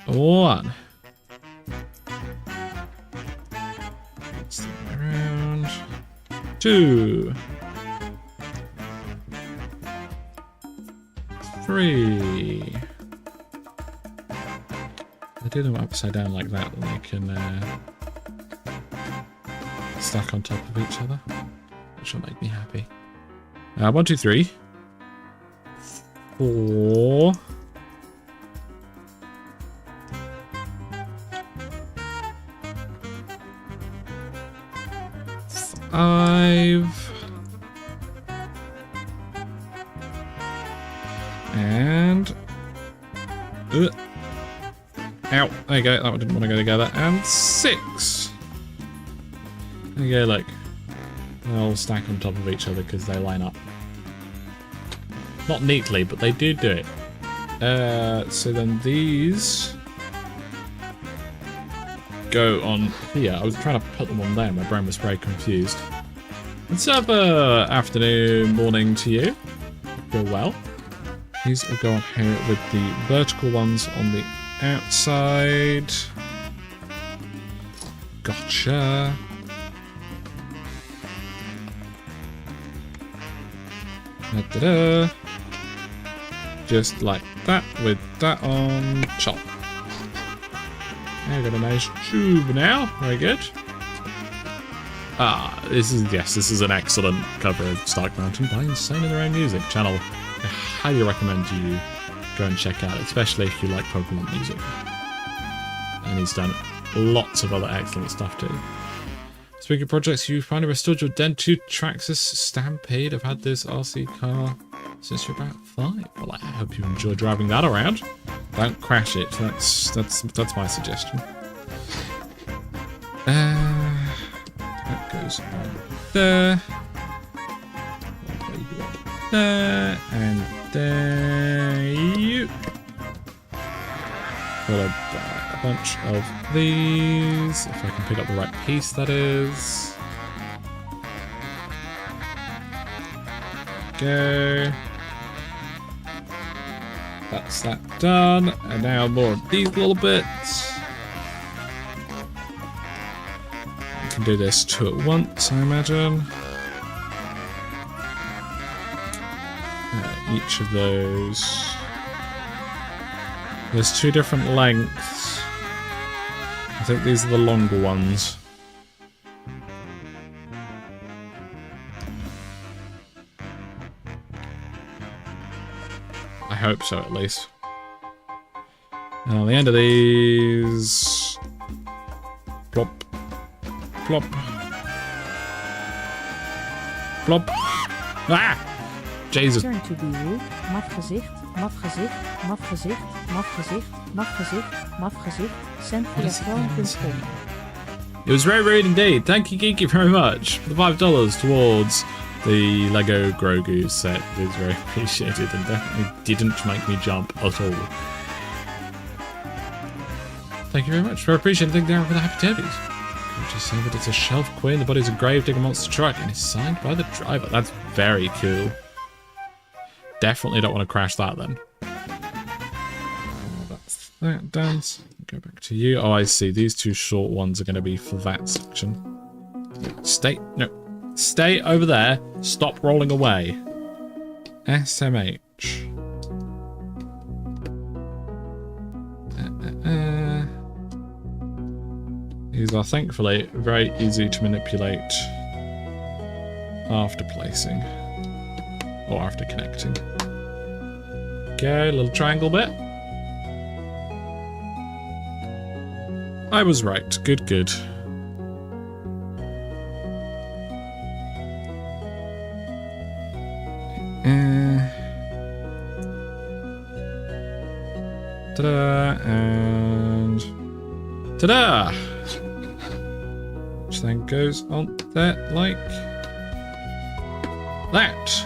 1. Let's turn it around. 2. 3. I do them upside down like that, and they can stack on top of each other, which will make me happy. 1, 2, 3, 4. 5. And ow, there you go, that one didn't want to go together. And 6. There you go, look. They all stack on top of each other because they line up. Not neatly, but they do it. So then these go on here. I was trying to put them on there, my brain was very confused. It's afternoon, morning to you. Go well. These will go on here with the vertical ones on the outside. Gotcha. Da-da-da. Just like that with that on top. I've got a nice tube now. Very good. This is an excellent cover of Stark Mountain by Insane in Their Own Music channel. I highly recommend you go and check out, especially if you like Pokemon music. And he's done lots of other excellent stuff too. Speaking of projects, you finally restored your Den 2 Traxxas Stampede. I've had this RC car since you're about 5. Well, I hope you enjoy driving that around. Don't crash it. That's my suggestion. That goes on there. There and there. You. Followed by a bunch of these. If I can pick up the right piece, that is. Go. That's that done. And now more of these little bits. You can do this 2 at once, I imagine. Each of those. There's 2 different lengths. I think these are the longer ones. I hope so, at least. And on the end of these... Plop. Plop. Plop. Ah! Jesus. Turn to view, mat gezicht, mat gezicht, mat gezicht, mat gezicht, mat gezicht, mat gezicht, send via phone.com. It was very rude indeed. Thank you, Geeky, very much for the $5 towards the Lego Grogu set. It was very appreciated and definitely didn't make me jump at all. Thank you very much. Very appreciated. Thank you, Darren, for the happy tabbies. Could you say that it's a shelf queen? The body's a gravedigger monster truck and is signed by the driver. That's very cool. Definitely don't want to crash that then. That's that dance. Go back to you. Oh, I see. These two short ones are going to be for that section. Stay over there. Stop rolling away. SMH. These are thankfully very easy to manipulate after placing or after connecting. Okay, little triangle bit. I was right. Good, good. Ta-da, and ta-da! Which then goes on there like that.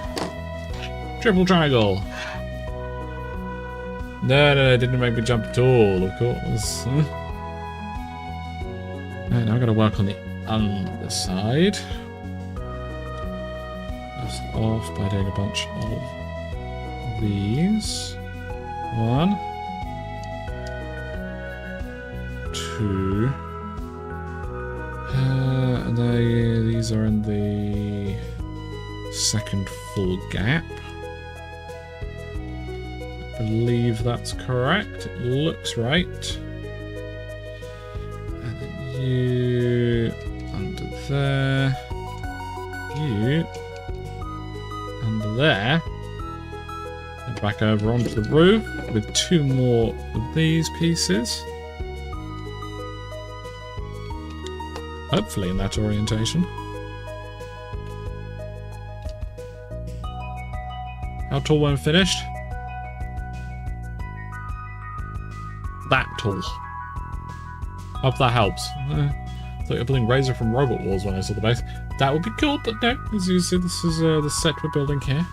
Triple triangle. No, it didn't make me jump at all, of course. Right, now I've got to work on the underside. First off by doing a bunch of these. 1, 2. And these are in the second full gap. I believe that's correct. It looks right. And then you under there. You under there. And back over onto the roof with 2 more of these pieces. Hopefully in that orientation. How tall when finished? That tall. Hope that helps. I thought you were building Razor from Robot Wars when I saw the base. That would be cool, but no. As you see, this is the set we're building here.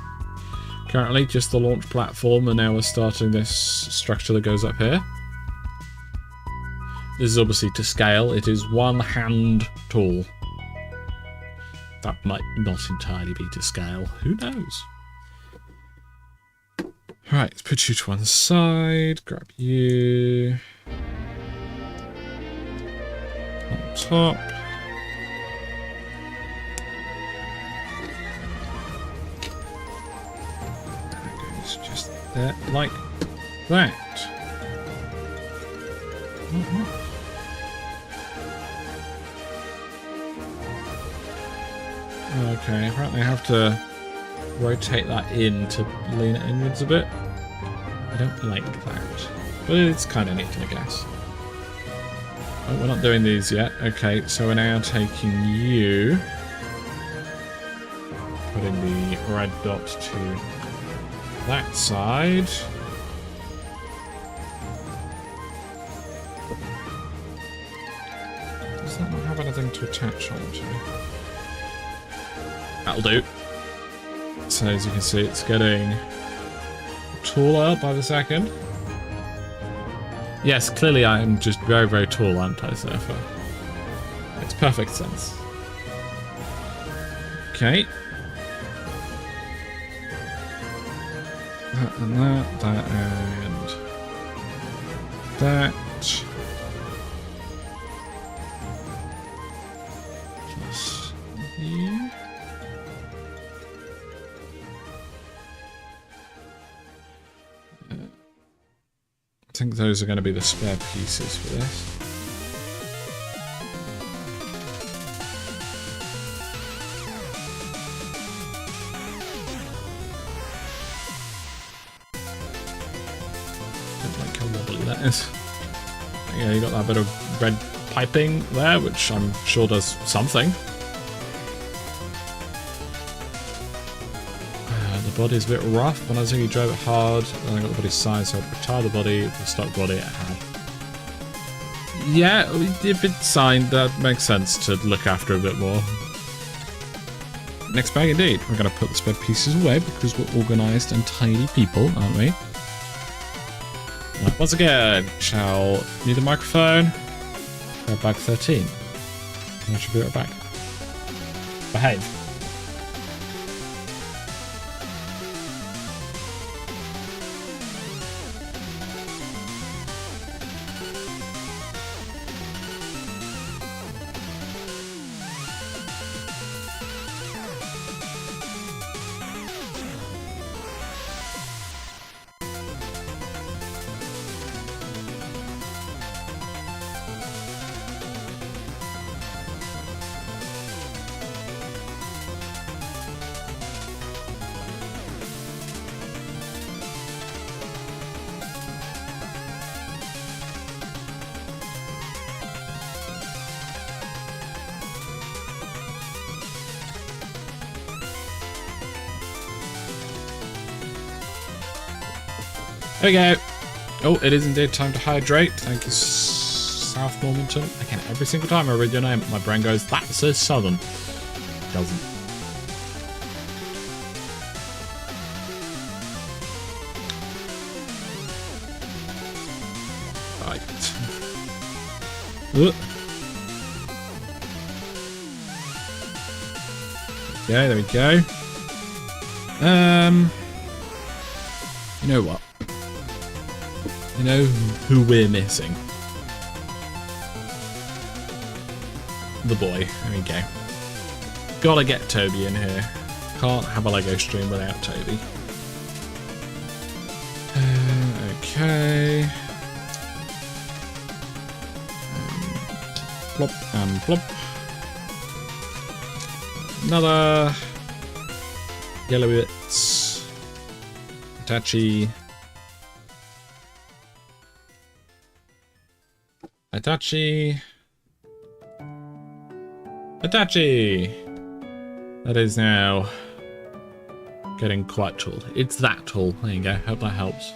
Currently just the launch platform, and now we're starting this structure that goes up here. This is obviously to scale. It is 1 hand tall. That might not entirely be to scale. Who knows? Right, let's put you to one side. Grab you. On top. That goes just there, like that. Okay, apparently I have to rotate that in to lean it inwards a bit. I don't like that, but it's kind of neat, I guess. Oh, we're not doing these yet. Okay, so we're now taking you, putting the red dot to that side. Does that not have anything to attach onto? That'll do. So as you can see, it's getting taller by the second. Yes, clearly I am just very, very tall, aren't I, Surfer? Makes perfect sense. Okay. That and that, that and that. Plus you. I think those are going to be the spare pieces for this. Don't like how wobbly that is. Yeah, you got that bit of red piping there, which I'm sure does something. The body's a bit rough, but I think you drove it hard, and I got the body size, so I'd retire the body, the stock body it had. Yeah, if it's signed, that makes sense to look after a bit more. Next bag indeed. We're going to put the spare pieces away because we're organised and tidy people, aren't we? That Once again, shall need a microphone. Bag 13. And I should be right back. Behave. There we go. Oh, it is indeed time to hydrate. Thank you, South Normanton. Again, every single time I read your name, my brain goes, that says Southern. It doesn't. Right. Yeah, there we go. You know what? You know who we're missing? The boy. There we go. Gotta get Toby in here. Can't have a Lego stream without Toby. Okay. Plop and plop. Another yellow bits. Hitachi. Hitachi. Hitachi. That is now getting quite tall. It's that tall. There you go. Hope that helps.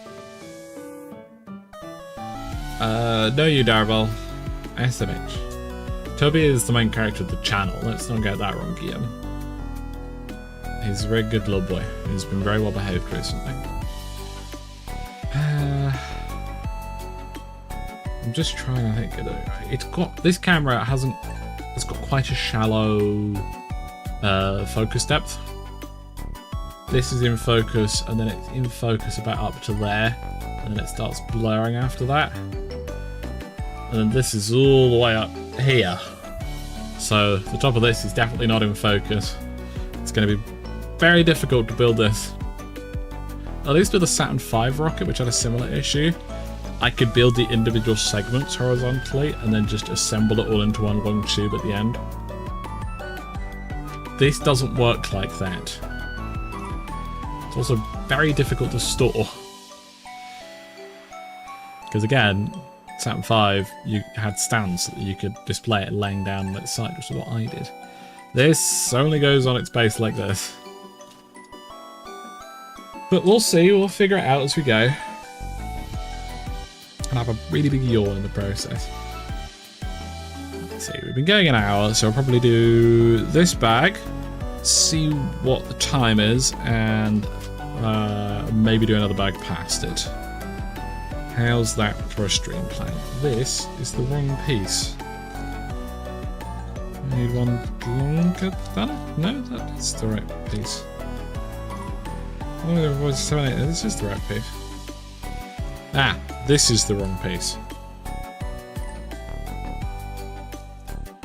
No, you Darvel. SMH. Toby is the main character of the channel. Let's not get that wrong, Guillaume. He's a very good little boy. He's been very well behaved recently. I'm just trying to think of it. It's got this camera it's got quite a shallow focus depth. This is in focus, and then it's in focus about up to there, and then it starts blurring after that. And then this is all the way up here. So the top of this is definitely not in focus. It's going to be very difficult to build this. At least with the Saturn V rocket, which had a similar issue, I could build the individual segments horizontally and then just assemble it all into one long tube at the end. This doesn't work like that. It's also very difficult to store. Because again, Saturn V, you had stands that you could display it laying down on its side, which is what I did. This only goes on its base like this. But we'll see, we'll figure it out as we go. And have a really big yawn in the process. Let's see, we've been going an hour, so I'll probably do this bag, see what the time is, and maybe do another bag past it. How's that for a stream plan? This is the wrong piece. I need one longer than it? No, that's the right piece. Oh, this is the right piece. Ah, this is the wrong piece.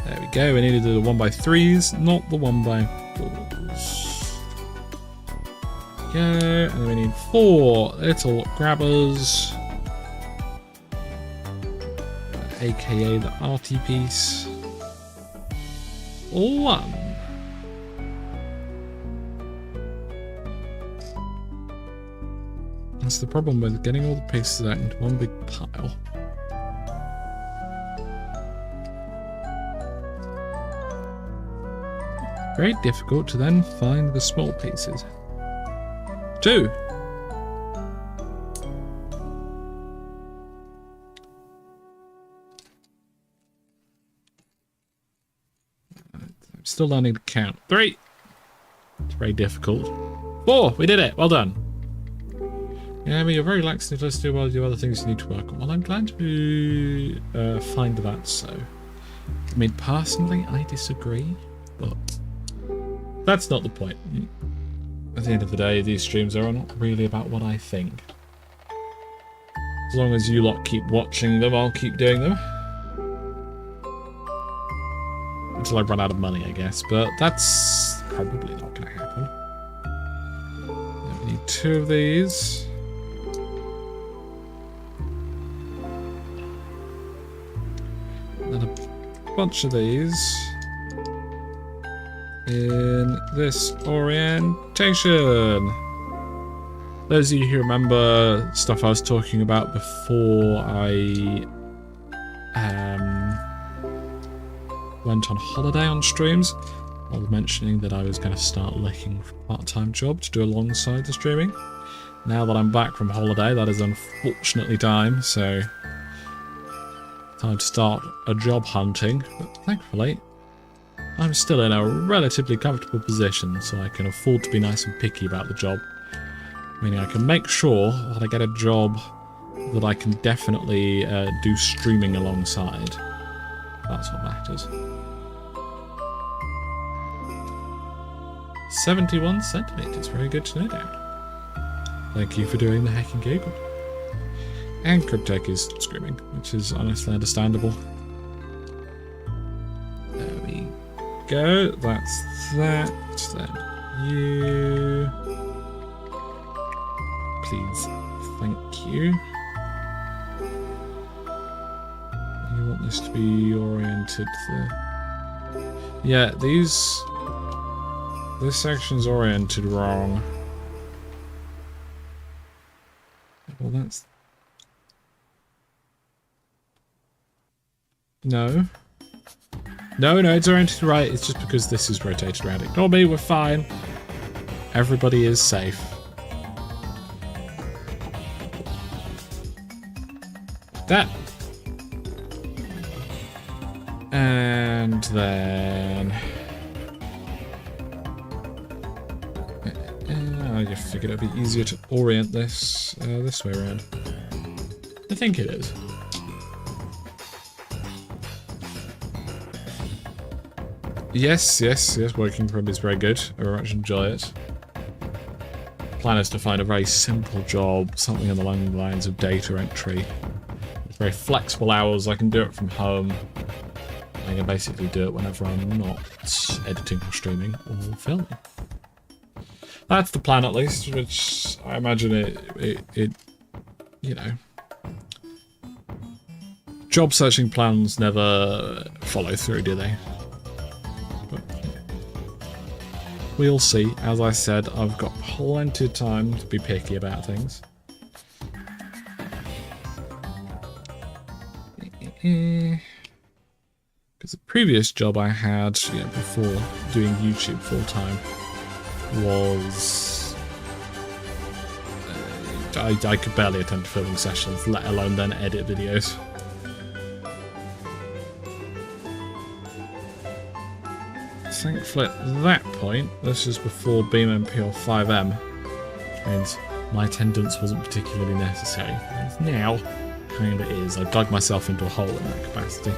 There we go, we need to do the 1x3s, not the 1x4s. Go, and then we need 4 little grabbers. AKA the arty piece. 1. That's the problem with getting all the pieces out into one big pile. Very difficult to then find the small pieces. 2. I'm still learning to count. 3. It's very difficult. 4. We did it. Well done. Yeah, I mean, you're very lax and let's do while you do other things you need to work on. Well, I'm glad to find that so. I mean, personally, I disagree, but that's not the point. At the end of the day, these streams are not really about what I think. As long as you lot keep watching them, I'll keep doing them. Until I run out of money, I guess, but that's probably not going to happen. We need 2 of these. And a bunch of these. In this orientation. Those of you who remember stuff I was talking about before I went on holiday on streams, I was mentioning that I was going to start looking for a part-time job to do alongside the streaming. Now that I'm back from holiday, that is unfortunately time, so time to start a job hunting. But thankfully, I'm still in a relatively comfortable position, so I can afford to be nice and picky about the job. Meaning I can make sure that I get a job that I can definitely do streaming alongside. That's what matters. 71 centimeters, very good to know down. Thank you for doing the hacking Google. And Cryptech is screaming, which is honestly understandable. There we go, that's that. Then you. Please, thank you. You want this to be oriented there. Yeah, this section's oriented wrong. Well, that's... No. No, it's oriented right. It's just because this is rotated around. Ignore me, we're fine. Everybody is safe. That. And then... I figured it'd be easier to orient this this way around. I think it is. Yes, working from home is very good. I very much enjoy it. Plan is to find a very simple job, something along the lines of data entry. With very flexible hours, I can do it from home. I can basically do it whenever I'm not editing or streaming or filming. That's the plan, at least, which I imagine it you know, job searching plans never follow through, do they? But we'll see. As I said, I've got plenty of time to be picky about things. Because the previous job I had, before doing YouTube full time, was I could barely attend filming sessions, let alone then edit videos. Thankfully at that point, this is before BeamMP or 5M, which means my attendance wasn't particularly necessary. Whereas now, kind of is. I dug myself into a hole in that capacity.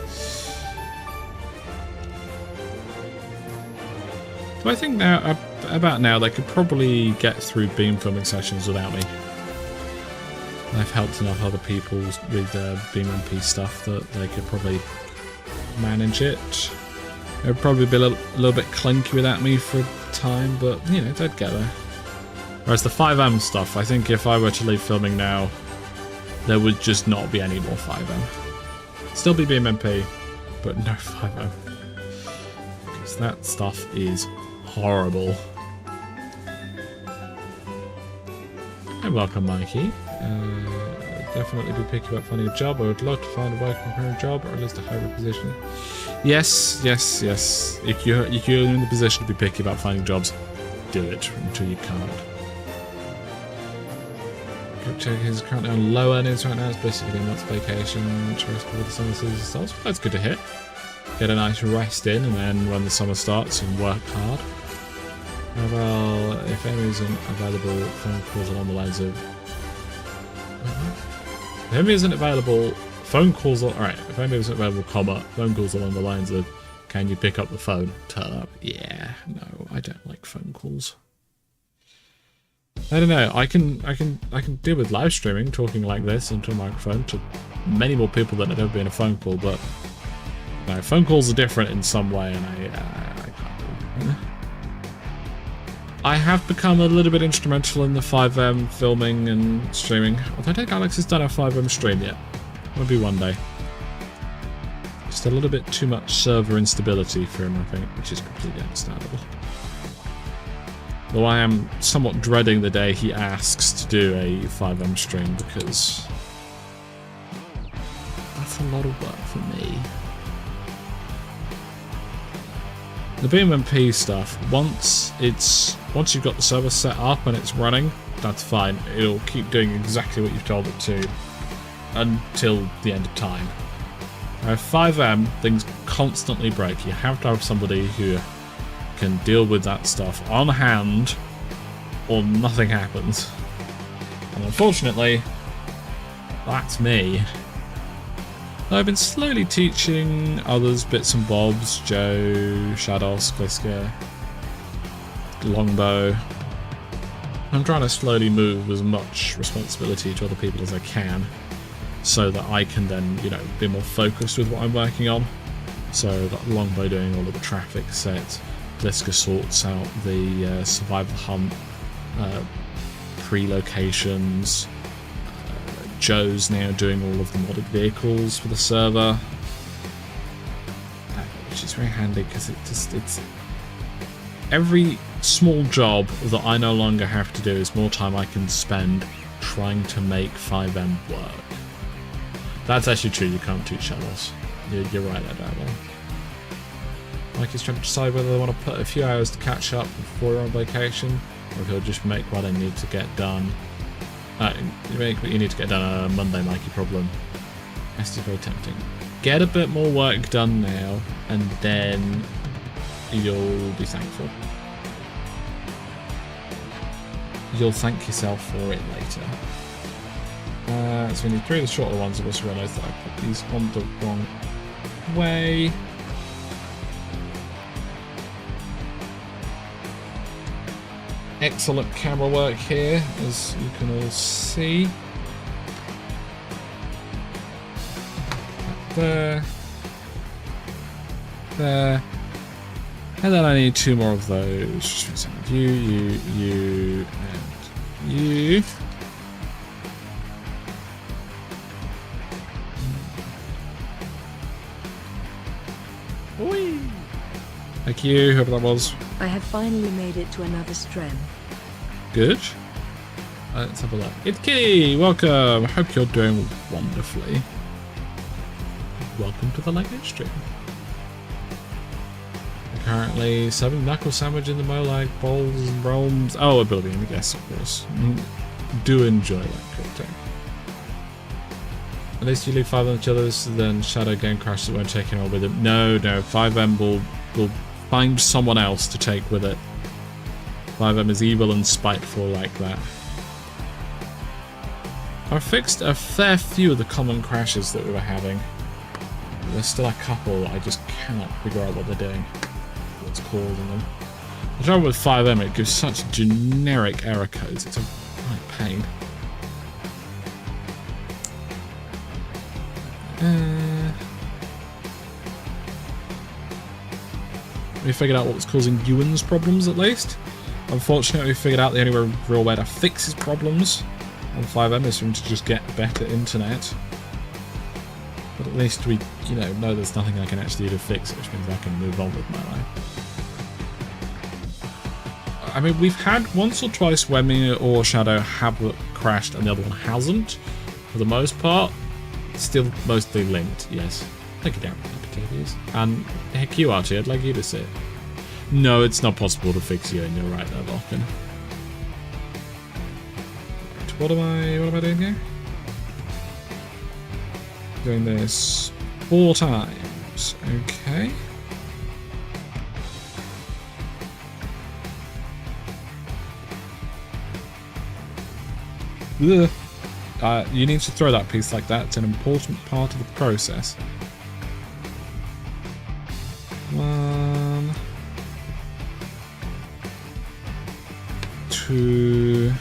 So I think now, about now, they could probably get through Beam filming sessions without me. I've helped enough other people with BeamMP stuff that they could probably manage it. It would probably be a little bit clunky without me for a time, but, they'd get there. Whereas the 5M stuff, I think if I were to leave filming now, there would just not be any more 5M. Still be BeamMP, but no 5M. Because that stuff is horrible. And welcome, Mikey. Definitely be picky about finding a job. I would love to find a working from home job, or at least a hybrid position. Yes. If you're in the position to be picky about finding jobs, do it until you can't. Cryptech is currently on low earnings right now. It's basically a month's vacation to rest before the summer season starts. Well, that's good to hit. Get a nice rest in, and then when the summer starts, you can work hard. Well, if Amy isn't available, phone calls along the lines of If Amy isn't available, phone calls are... Alright, if Amy isn't available, phone calls along the lines of, can you pick up the phone? Turn up. Yeah, no, I don't like phone calls. I don't know, I can deal with live streaming, talking like this into a microphone to many more people than I'd ever be in a phone call, but no, phone calls are different in some way, and I can't do it. I have become a little bit instrumental in the 5M filming and streaming, although I don't think Alex has done a 5M stream yet. Maybe one day. Just a little bit too much server instability for him, I think, which is completely understandable. Though I am somewhat dreading the day he asks to do a 5M stream, because that's a lot of work for me. The BMMP stuff, once you've got the server set up and it's running, that's fine. It'll keep doing exactly what you've told it to until the end of time. 5M, things constantly break. You have to have somebody who can deal with that stuff on hand or nothing happens. And unfortunately, that's me. I've been slowly teaching others bits and bobs, Joe, Shadows, Kliska, Longbow. I'm trying to slowly move as much responsibility to other people as I can, so that I can then, you know, be more focused with what I'm working on. So that Longbow doing all of the traffic set, Kliska sorts out the survival hunt, pre-locations. Joe's now doing all of the modded vehicles for the server, which is very handy because it's every small job that I no longer have to do is more time I can spend trying to make 5M work. That's actually true, you can't teach Shadows. You're right there, Dabble. Like he's trying to decide whether they want to put a few hours to catch up before you're on vacation, or if he'll just make what they need to get done. You make what you need to get done on a Monday, Mikey problem. That's just very tempting. Get a bit more work done now, and then you'll be thankful. You'll thank yourself for it later. So we need 3 of the shorter ones. I've also realised that I put these on the wrong way. Excellent camera work here, as you can all see. There. There. And then I need 2 more of those. You, and you. Whee! Thank you, whoever that was. I have finally made it to another strand. Good. Let's have a look. It's Kitty! Welcome! I hope you're doing wonderfully. Welcome to the Lego stream. Currently serving knuckle sandwich in the Molag bowls and realms. Oh, ability, I guess, of course. Do enjoy that cryptic. At least you leave 5 on each other's, then Shadow Game Crash that won't take anyone with him. No, 5M will find someone else to take with it. 5M is evil and spiteful like that. I fixed a fair few of the common crashes that we were having. There's still a couple I just cannot figure out what they're doing. What's causing them. The trouble with 5M, it gives such generic error codes. It's a right pain. We figured out what was causing Ewan's problems, at least. Unfortunately, we figured out the only real way to fix his problems on 5M is for him to just get better internet. But at least we, know there's nothing I can actually do to fix it, which means I can move on with my life. I mean, we've had once or twice where me or Shadow have crashed and the other one hasn't. For the most part, still mostly linked, yes. Thank you, Darren, potatoes. And heck, you, Archie, I'd like you to sit. No, it's not possible to fix you, and you're right there, Vulcan. Right, what am I doing here? Doing this 4 times. Okay. Ugh. You need to throw that piece like that. It's an important part of the process. 1, 2,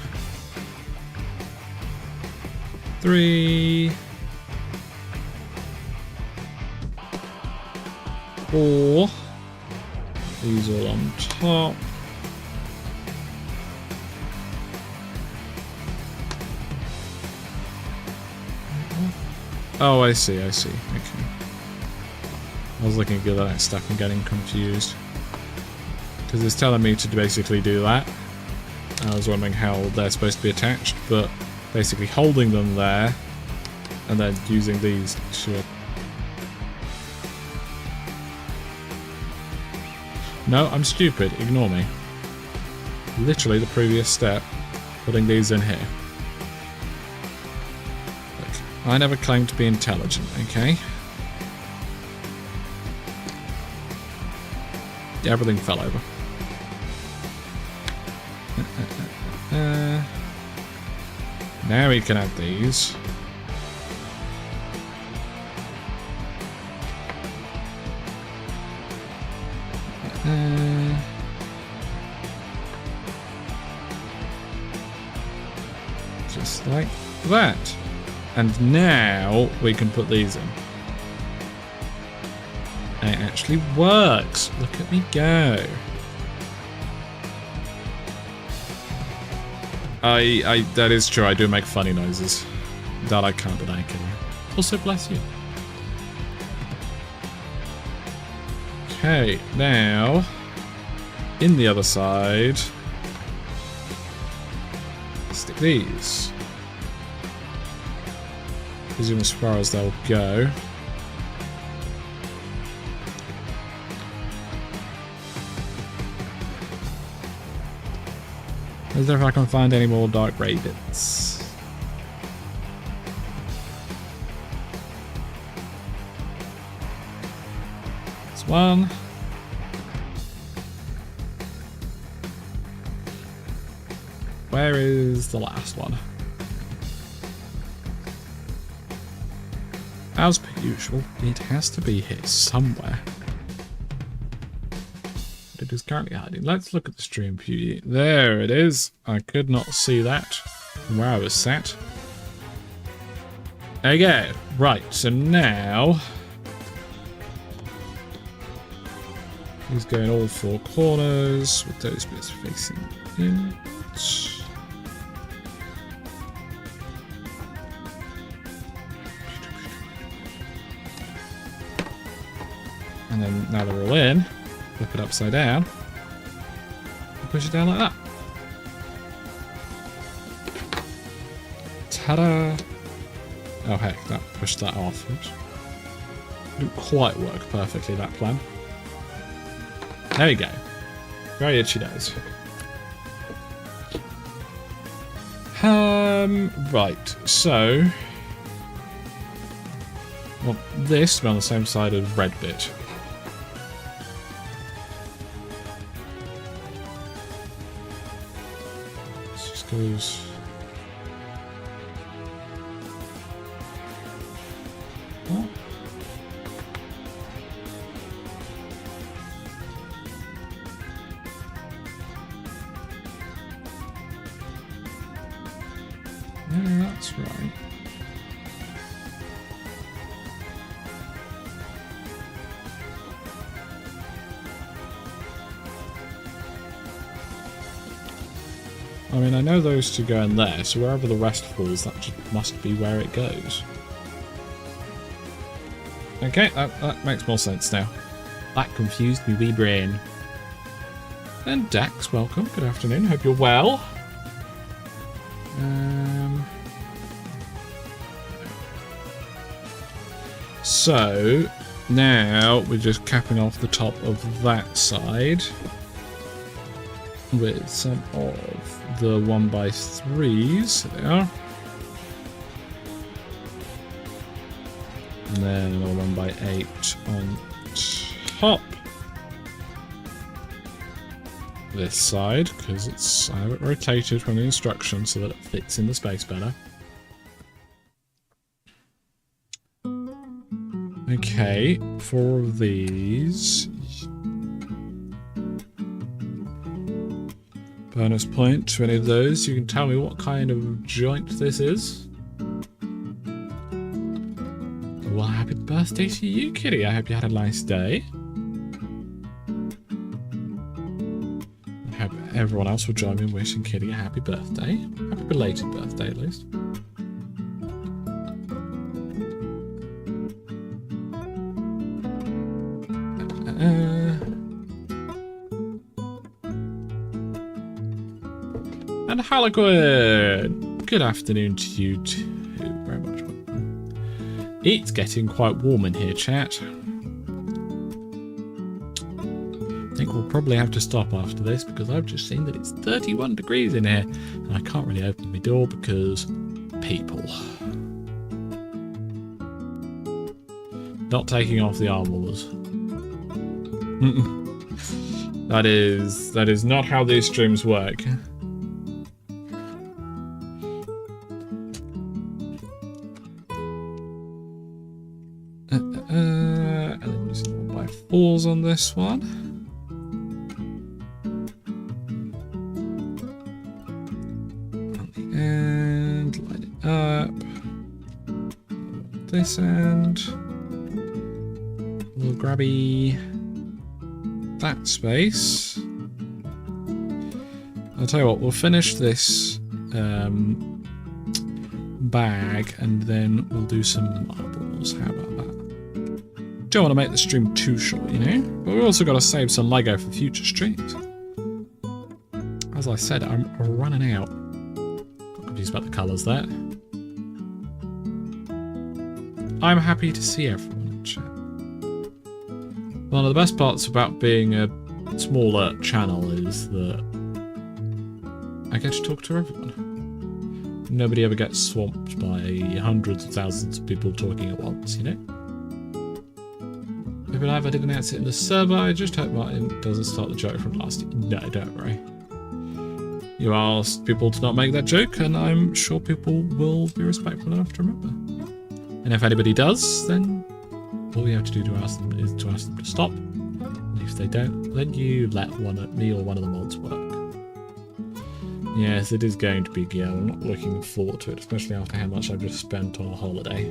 3, 4. These all on top. Oh, I see. Okay. I was looking at the next step and getting confused. Because it's telling me to basically do that. I was wondering how they're supposed to be attached, but basically holding them there and then using these to... No, I'm stupid. Ignore me. Literally the previous step, putting these in here. Look, I never claimed to be intelligent, okay? Everything fell over. Now we can add these. Just like that. And now we can put these in. And it actually works. Look at me go. That is true, I do make funny noises. That I can't deny, can you? Also, bless you. Okay, now, in the other side, stick these. These are as far as they'll go. Is there if I can find any more dark grey bits? That's one. Where is the last one? As per usual, it has to be here somewhere. It is currently hiding. Let's look at the stream view. There it is. I could not see that from where I was sat. There you go. Right, so now he's going all 4 corners with those bits facing in. And then now they're all in. Flip it upside down and push it down like that. Ta-da! Oh heck, that pushed that off. Oops. Didn't quite work perfectly, that plan. There you go. Very itchy nose. Right, so... Well, this to be on the same side as red bit. Goes. Oh. Yeah, that's right. I mean, I know those two go in there, so wherever the rest falls, that just must be where it goes. Okay, that makes more sense now. That confused me wee brain. And Dax, welcome. Good afternoon. Hope you're well. So, now we're just capping off the top of that side with some of the 1x3s there. And then another 1x8 on top. This side, because I have it rotated from the instructions so that it fits in the space better. Okay, 4 of these. Bonus point to any of those. You can tell me what kind of joint this is. Well, happy birthday to you, Kitty. I hope you had a nice day. I hope everyone else will join me in wishing Kitty a happy birthday. Happy belated birthday, at least. And Harlequin! Good afternoon to you too, very much. It's getting quite warm in here, chat. I think we'll probably have to stop after this because I've just seen that it's 31 degrees in here and I can't really open my door because people. Not taking off the armors. That is not how these streams work. And then using 1x4s on this one. On the end, line it up. This end. We'll grabby that space. I'll tell you what, we'll finish this bag and then we'll do some marbles. How about that? Don't want to make the stream too short, you know? But we've also got to save some Lego for future streams. As I said, I'm running out. Got confused about the colours there. I'm happy to see everyone in chat. One of the best parts about being a smaller channel is that I get to talk to everyone. Nobody ever gets swamped by hundreds of thousands of people talking at once, you know? If I did announce it in the server, I just hope Martin doesn't start the joke from last year. No, don't worry. You asked people to not make that joke, and I'm sure people will be respectful enough to remember. And if anybody does, then all we have to do to ask them is to ask them to stop. And if they don't, then you let me or one of the mods work. Yes, it is going to be Gil. I'm not looking forward to it, especially after how much I've just spent on a holiday.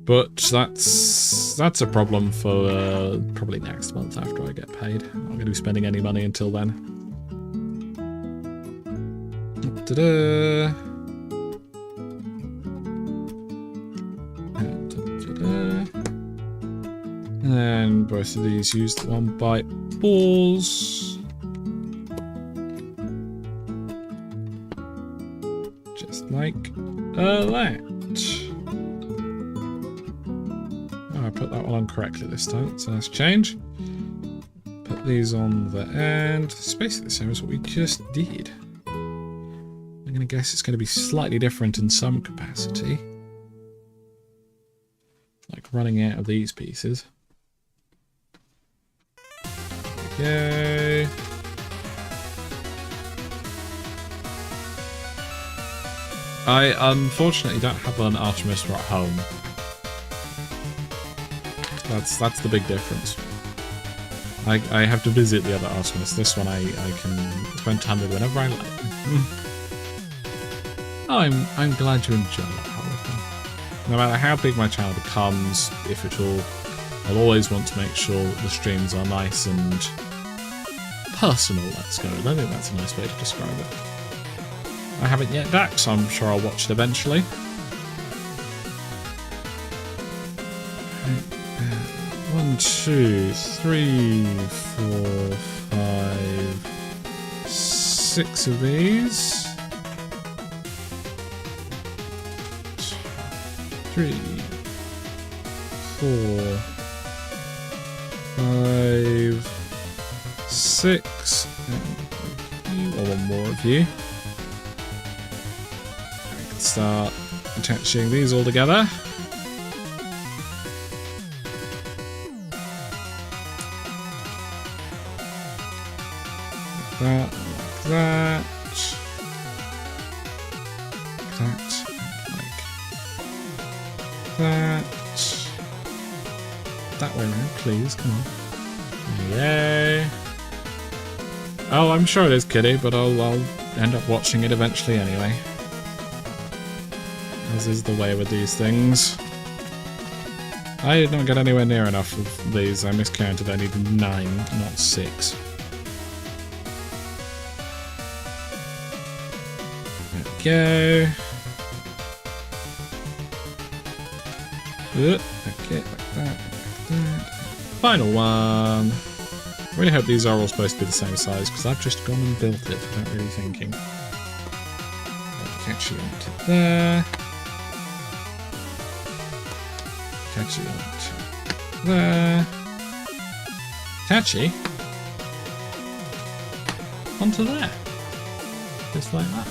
But that's a problem for probably next month after I get paid. I'm not going to be spending any money until then. Ta-da! And both of these use the 1x balls. Just like that. Oh, I put that one on correctly this time. It's a nice change. Put these on the end. It's basically the same as what we just did. I'm going to guess it's going to be slightly different in some capacity. Like running out of these pieces. There we go. I unfortunately don't have an Artemis at home. That's the big difference. I have to visit the other Artemis. This one I can spend time with whenever I like. I'm glad you enjoy that whole thing. No matter how big my channel becomes, if at all, I'll always want to make sure that the streams are nice and personal, let's go. I think that's a nice way to describe it. I haven't yet, Dax, so I'm sure I'll watch it eventually. 1, 2, 3, 4, 5, 6 of these. 3, 4, 5, 6, and one more of you. We can start attaching these all together. Like that, like that, that way now, please. Come on. Yay. Oh, I'm sure it is Kitty, but I'll end up watching it eventually anyway. As is the way with these things. I did not get anywhere near enough of these. I miscounted. I needed 9, not 6. There we go. Okay, like that. Final one. I really hope these are all supposed to be the same size, because I've just gone and built it without really thinking. Catch you onto there. Catch you onto there. Catchy. Onto there. Just like that.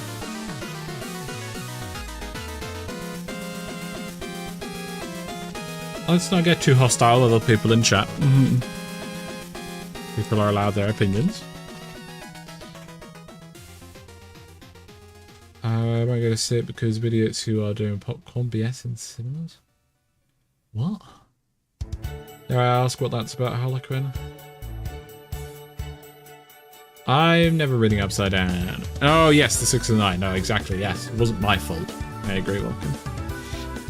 Let's not get too hostile with other people in chat. People are allowed their opinions. Am I going to say it because of idiots who are doing popcorn BS in cinemas? What? Dare I ask what that's about, Harlequin? I'm never reading upside down. Oh yes, the 6 and 9. No, exactly, yes. It wasn't my fault. I agree, welcome.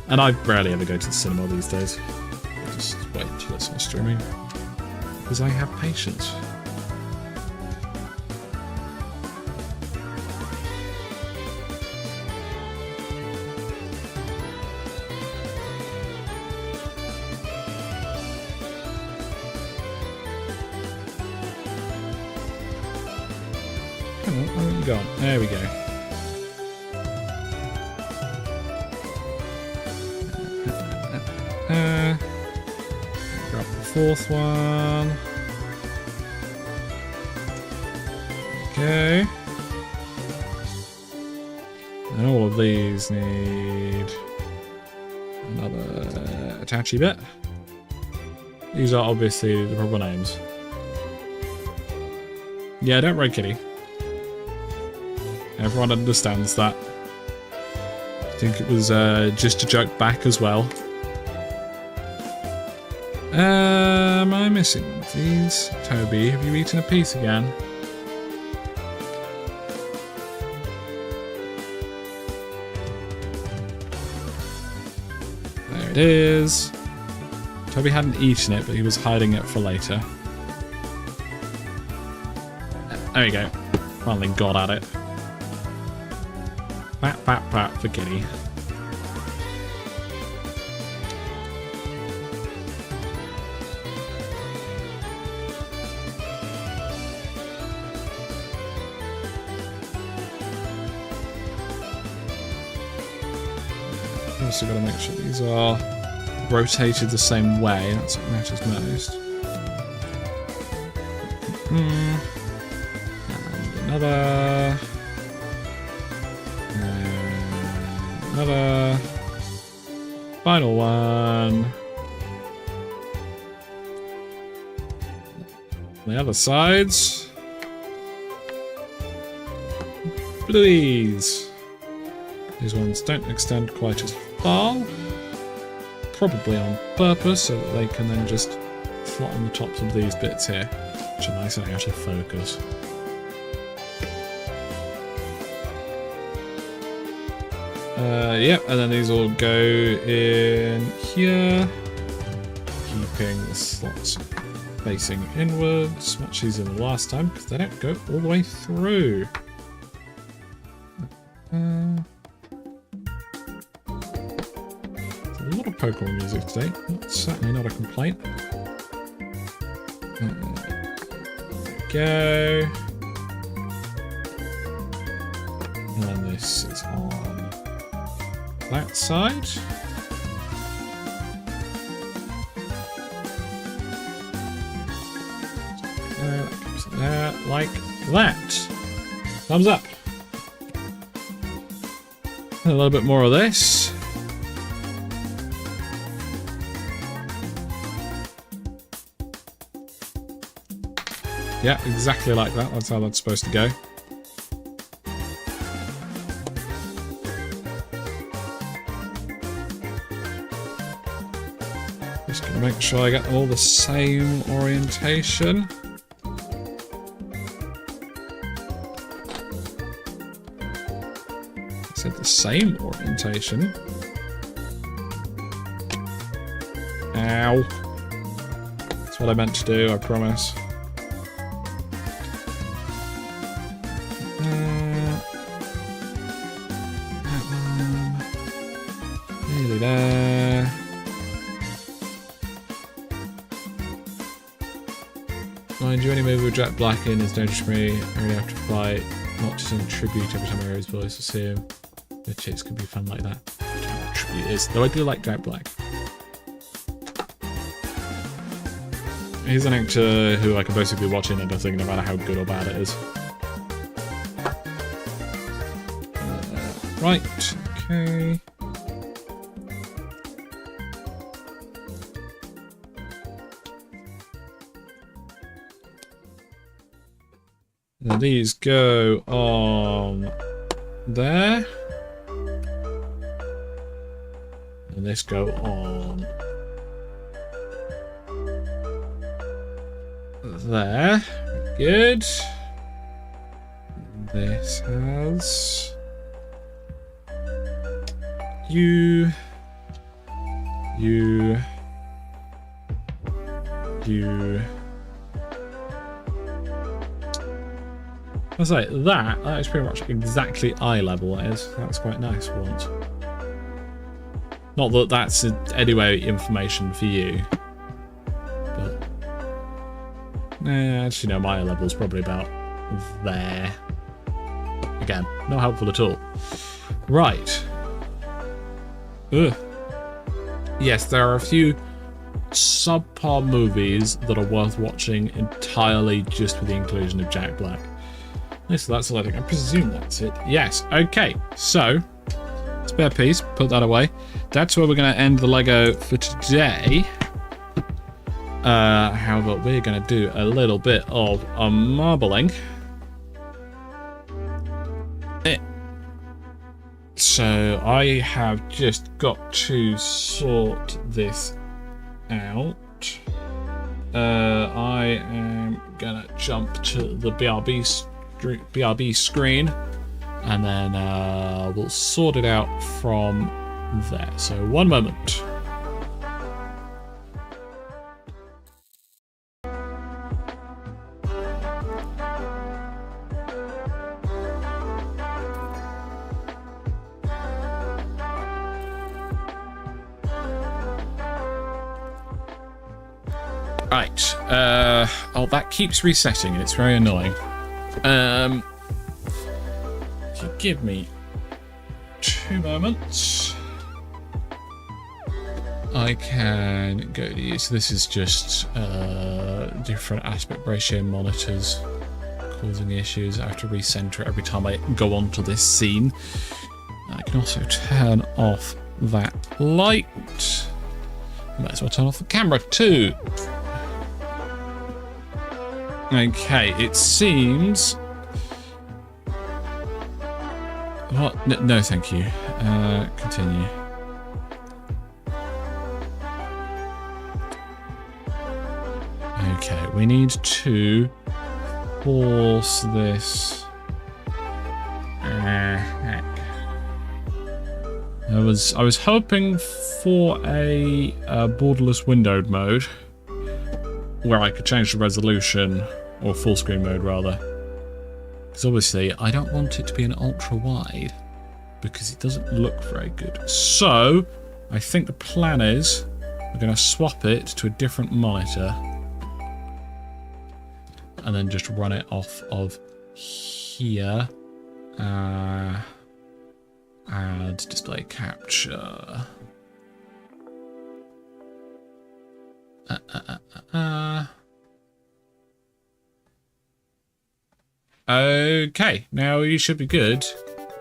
And I rarely ever go to the cinema these days. I just wait till it's not streaming. Because I have patience. Come on, where are you gone? There we go. Grab the 4th one. Okay. And all of these need another attachy bit. These are obviously the proper names. Yeah, don't worry, Kitty. Everyone understands that. I think it was just a joke back as well. Am I missing one of these? Toby, have you eaten a piece again? There it is. Toby hadn't eaten it, but he was hiding it for later. There you go. Finally got at it. Pat, pat, pat for Kitty. Also got to make sure these are rotated the same way. That's what matters most. And another. And another. Final one. On the other sides. Please. These ones don't extend quite as far. Probably on purpose, so that they can then just slot on the tops of these bits here, which are nice and out of focus. Yep, and then these all go in here, keeping the slots facing inwards, much easier than last time, because they don't go all the way through. A lot of Pokemon music today. That's certainly not a complaint. There we go. And then this is on that side. That comes there like that. Thumbs up. A little bit more of this. Yeah, exactly like that. That's how that's supposed to go. Just gonna make sure I get them all the same orientation. I said the same orientation. Ow. That's what I meant to do, I promise. That one. Nearly there. Mind you, any movie with Jack Black in is dangerous for me. I really have to fight, not to sing tribute every time I hear his voice or see him. The chicks can be fun like that. I don't know what tribute is, though I do like Jack Black. He's an actor who I can basically watch in anything, no matter how good or bad it is. Right, okay. Now these go on there. And this go on there. Good. This has you. I was like, that is pretty much exactly eye level, that is. That's quite nice for once. Not that that's anyway information for you. But actually no, my eye level's probably about there. Again, not helpful at all. Right. Ugh. Yes, there are a few subpar movies that are worth watching entirely just with the inclusion of Jack Black. So that's all I think. I presume that's it. Yes. Okay. So, spare piece. Put that away. That's where we're going to end the Lego for today. However, we're going to do a little bit of marbling. So, I have just got to sort this out. I am going to jump to the BRB screen, and then we'll sort it out from there. So one moment. Right. Oh, that keeps resetting. It's very annoying. If you give me 2 moments, I can go to you. So this is just different aspect ratio monitors causing issues. I have to recenter it every time I go onto this scene. I can also turn off that light. Might as well turn off the camera too. Okay, it seems... What? No, thank you. Continue. Okay, we need to force this... I was hoping for a borderless windowed mode, where I could change the resolution, or full screen mode rather. Because obviously I don't want it to be an ultra wide, because it doesn't look very good. So I think the plan is we're going to swap it to a different monitor, and then just run it off of here. Add display capture. Okay, now you should be good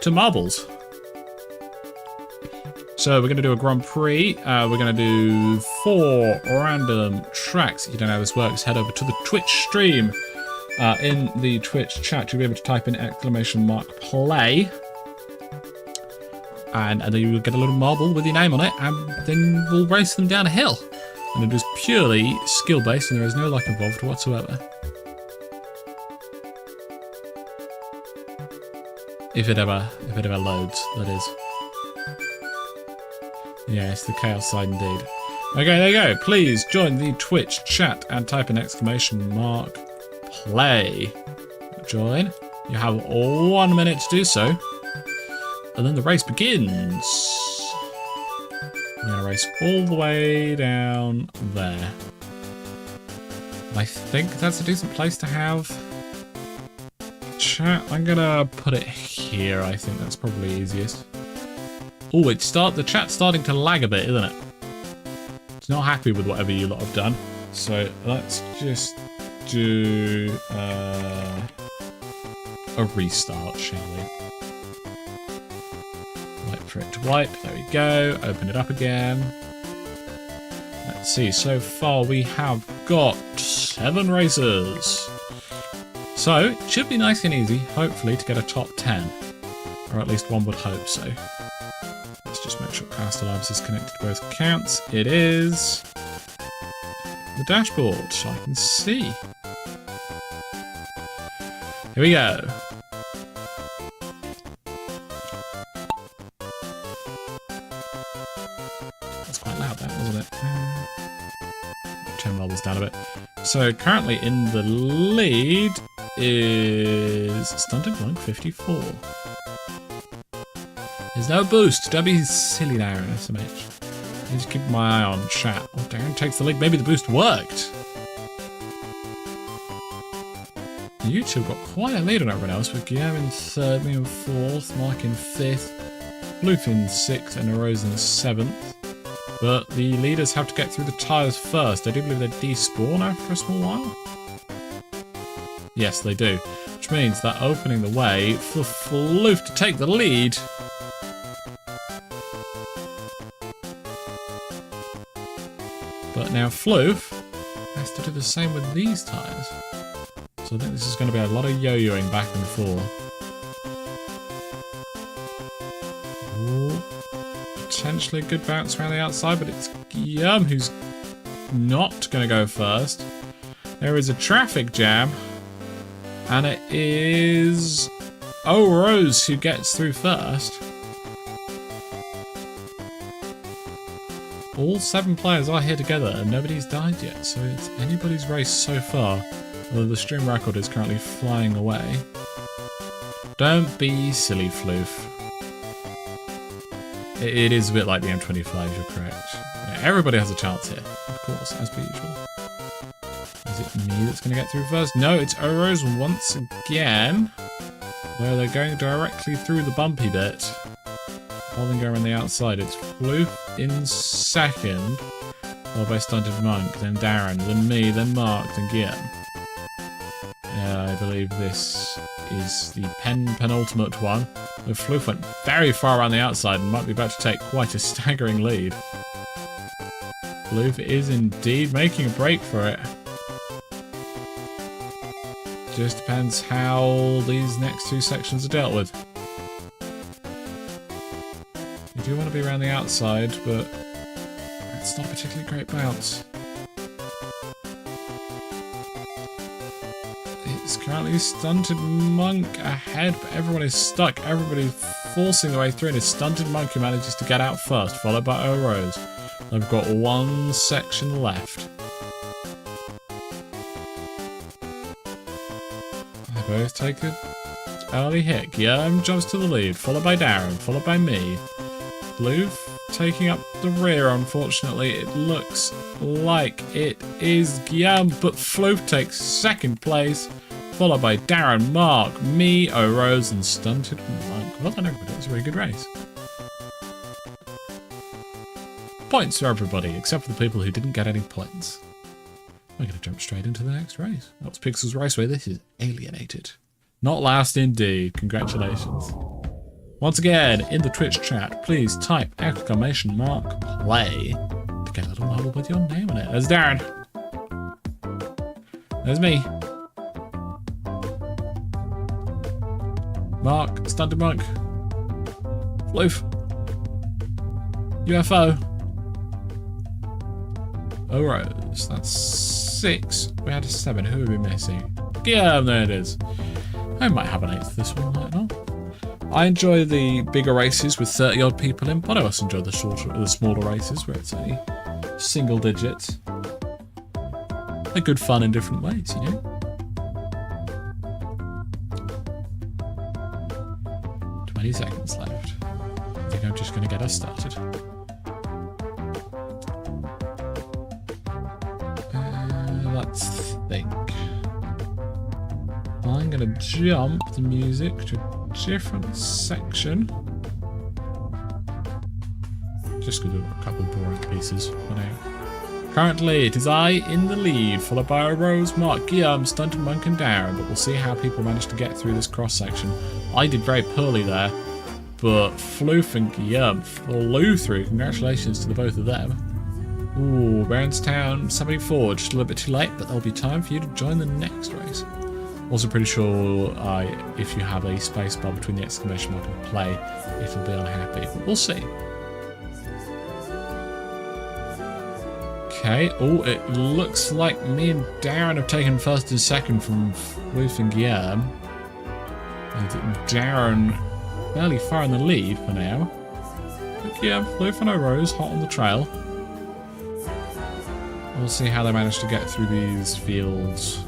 to marbles. So we're going to do a Grand Prix. We're going to do 4 random tracks. If you don't know how this works, head over to the Twitch stream. In the Twitch chat, you'll be able to type in !play. And then you'll get a little marble with your name on it, and then we'll race them down a hill. And it is purely skill-based and there is no luck involved whatsoever. If it ever loads, that is. Yeah, it's the chaos side indeed. Okay, there you go. Please join the Twitch chat and type an exclamation mark play. Join. You have 1 minute to do so. And then the race begins. I'm going to race all the way down there. I think that's a decent place to have chat. I'm going to put it here. I think that's probably easiest. Oh, the chat's starting to lag a bit, isn't it? It's not happy with whatever you lot have done. So let's just do a restart, shall we? Wait for it to wipe. There we go. Open it up again. Let's see. So far we have got 7 races. So it should be nice and easy, hopefully, to get a top 10. Or at least one would hope so. Let's just make sure Castle Labs is connected to both accounts. It is. The dashboard, so I can see. Here we go. That's quite loud, that, wasn't it? Turn levels down a bit. So currently in the lead is Stunted Monk 54. There's no boost. Don't be silly there, SMH. I need to keep my eye on chat. Oh, Darren takes the lead. Maybe the boost worked. You two got quite a lead on everyone else, with Guillaume in 3rd, me in 4th, Mike in 5th, Bloof in 6th, and Arose in 7th. But the leaders have to get through the tyres first. I do believe they despawn after a small while. Yes, they do. Which means they're opening the way for Floof to take the lead. But now Floof has to do the same with these tyres. So I think this is going to be a lot of yo-yoing back and forth. Ooh. Potentially a good bounce around the outside, but it's Guillaume who's not going to go first. There is a traffic jam, and it is Rose who gets through first. All 7 players are here together, and nobody's died yet, so it's anybody's race so far. Although the stream record is currently flying away. Don't be silly, Floof. It is a bit like the M25, you're correct. Yeah, everybody has a chance here, of course, as per usual. Is it me that's going to get through first? No, it's Oros once again. Though they're going directly through the bumpy bit. Holding go around the outside. It's Floof in 2nd. Followed by Stunted Monk, then Darren, then me, then Mark, then Guillaume. I believe this is the penultimate one. The Floof went very far around the outside and might be about to take quite a staggering lead. Floof is indeed making a break for it. Just depends how these next 2 sections are dealt with. You do want to be around the outside, but it's not a particularly great bounce. It's currently Stunted Monk ahead, but everyone is stuck. Everybody's forcing their way through, and it's Stunted Monk who manages to get out first, followed by Rose. They've got 1 section left. They both take an early hit. Guillaume jumps to the lead, followed by Darren, followed by me. Bloof taking up the rear, unfortunately. It looks like it is Guillaume, but Floof takes 2nd place, followed by Darren, Mark, me, Rose, and Stunted Monk. Well done, everybody. It was a very good race. Points for everybody, except for the people who didn't get any points. We're going to jump straight into the next race. That was Pixels Raceway. This is Alienated. Not last indeed. Congratulations. Once again, in the Twitch chat, please type exclamation mark play to get a little novel with your name on it. There's Darren. There's me. Mark, Stunted Monk. Floof. UFO. Oh, Rose. That's 6. We had a 7. Who are we missing? Yeah, there it is. I might have an 8th this one, might not. I enjoy the bigger races with 30 odd people in, but I also enjoy the smaller races where it's a single digit. They're good fun in different ways, you know? 20 seconds left. I think I'm just going to get us started. Let's think. I'm going to jump the music to a different section. Just going to do a couple of boring pieces for now. Currently, it is I in the lead, followed by Rose, Mark, Guillaume, Stunted Monk, and Darren. But we'll see how people manage to get through this cross section. I did very poorly there, but Floof and Guillaume flew through. Congratulations to the both of them. Ooh, Baronstown 74, just a little bit too late, but there'll be time for you to join the next race. Also pretty sure if you have a space bar between the exclamation mark and play, it'll be unhappy, but we'll see. Okay, oh, it looks like me and Darren have taken first and second from Floof and Guillaume. And Darren fairly far in the lead for now. But yeah, Floof and Rose hot on the trail. We'll see how they manage to get through these fields.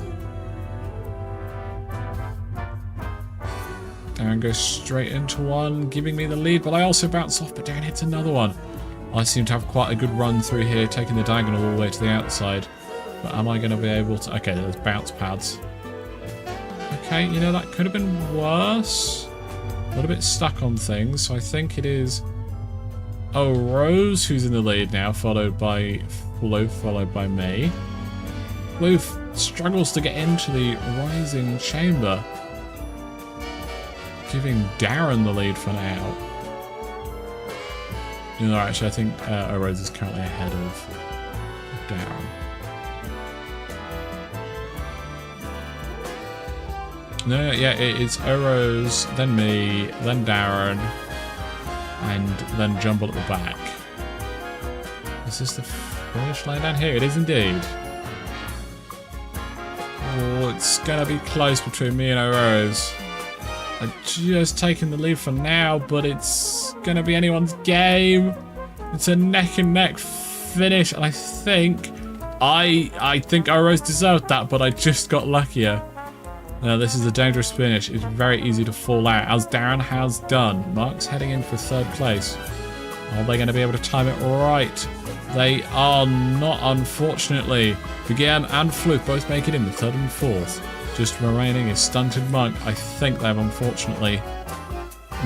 Darren goes straight into one, giving me the lead, but I also bounce off, but Darren hits another one. I seem to have quite a good run through here, taking the diagonal all the way to the outside. But am I going to be able to... Okay, there's bounce pads. Okay, you know, that could have been worse. A little bit stuck on things, so I think it is... Oh, Rose, who's in the lead now, followed by Floof, followed by me. Floof struggles to get into the rising chamber, giving Darren the lead for now. You know, actually, I think Rose is currently ahead of Darren. No, yeah, it's Rose, then me, then Darren, and then Jumble at the back. Is this the finish line down here? It is indeed. Oh, it's gonna be close between me and Rose. I've just taken the lead for now, but it's gonna be anyone's game. It's a neck and neck finish, and I think Rose deserved that, but I just got luckier. Now this is a dangerous finish. It's very easy to fall out, as Darren has done. Mark's heading in for 3rd place. Are they going to be able to time it right? They are not, unfortunately. Guillaume and Floof both make it in the 3rd and 4th. Just remaining is Stunted Monk. I think they've unfortunately...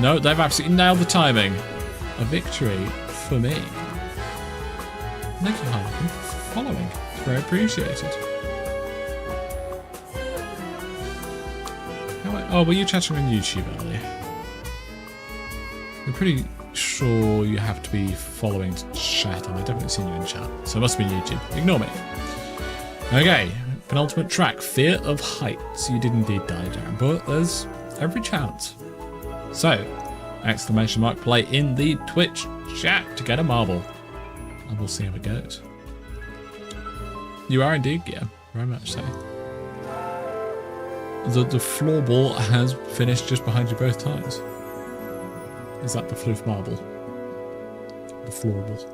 No, they've absolutely nailed the timing. A victory for me. Thank you, Harlequin, for following. It's very appreciated. Oh, were you chatting on YouTube earlier? I'm pretty sure you have to be following to chat, and I've definitely seen you in chat. So it must be YouTube. Ignore me. Okay, penultimate track, Fear of Heights. You did indeed die, Darren, but there's every chance. So, exclamation mark, play in the Twitch chat to get a marble. And we'll see how it goes. You are indeed, yeah, very much so. The floorball has finished just behind you both times. Is that the Floof marble? The floorball.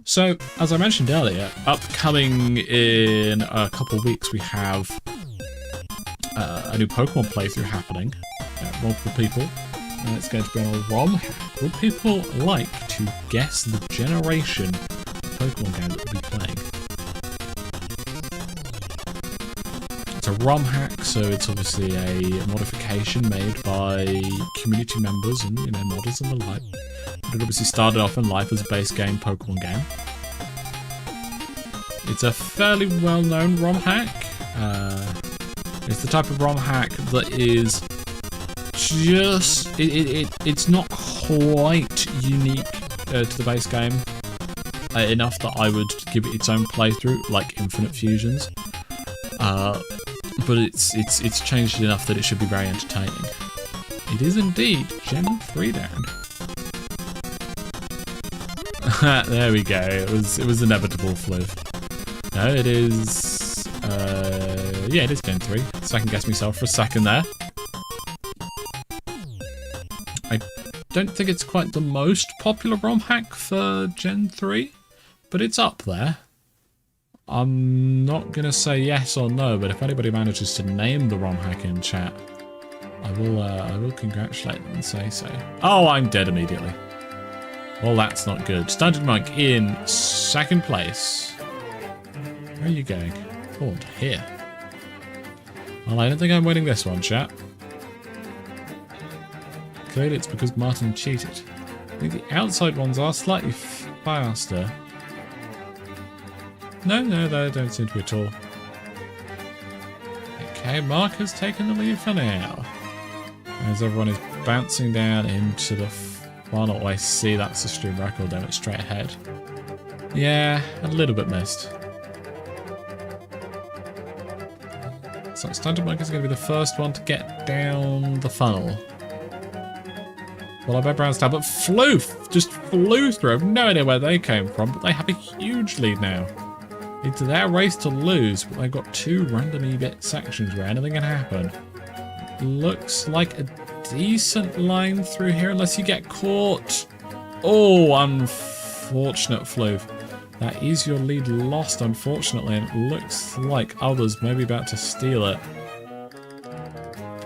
So, as I mentioned earlier, upcoming in a couple of weeks, we have a new Pokemon playthrough happening. Multiple people. And it's going to be on a ROM hack. Would people like to guess the generation of Pokemon game that we'll be playing? It's a ROM hack, so it's obviously a modification made by community members and, you know, modders and the like. It obviously started off in life as a base game, Pokemon game. It's a fairly well-known ROM hack. It's the type of ROM hack that is just... It's not quite unique to the base game enough that I would give it its own playthrough, like Infinite Fusions. But it's changed enough that it should be very entertaining. It is indeed Gen 3 down. There we go. It was inevitable, Floof. No, it is... yeah, it is Gen 3. Second guess myself for a second there. I don't think it's quite the most popular ROM hack for Gen 3, but it's up there. I'm not going to say yes or no, but if anybody manages to name the ROM hack in chat, I will congratulate them and say so. Oh, I'm dead immediately. Well, that's not good. Stunted Monk in second place. Where are you going? Oh, here. Well, I don't think I'm winning this one, chat. Clearly it's because Martin cheated. I think the outside ones are slightly faster. No, they don't seem to be at all. Okay, Mark has taken the lead for now. As everyone is bouncing down into the funnel. I see that's the stream record down it straight ahead. Yeah, a little bit missed. So Standard Monk is going to be the first one to get down the funnel. Well, I bet Brown's down, but Floof just flew through. I have no idea where they came from, but they have a huge lead now. It's their race to lose, but they've got two randomly bit sections where anything can happen. Looks like a decent line through here, unless you get caught. Oh, unfortunate, Floof. That is your lead lost, unfortunately, and it looks like others may be about to steal it.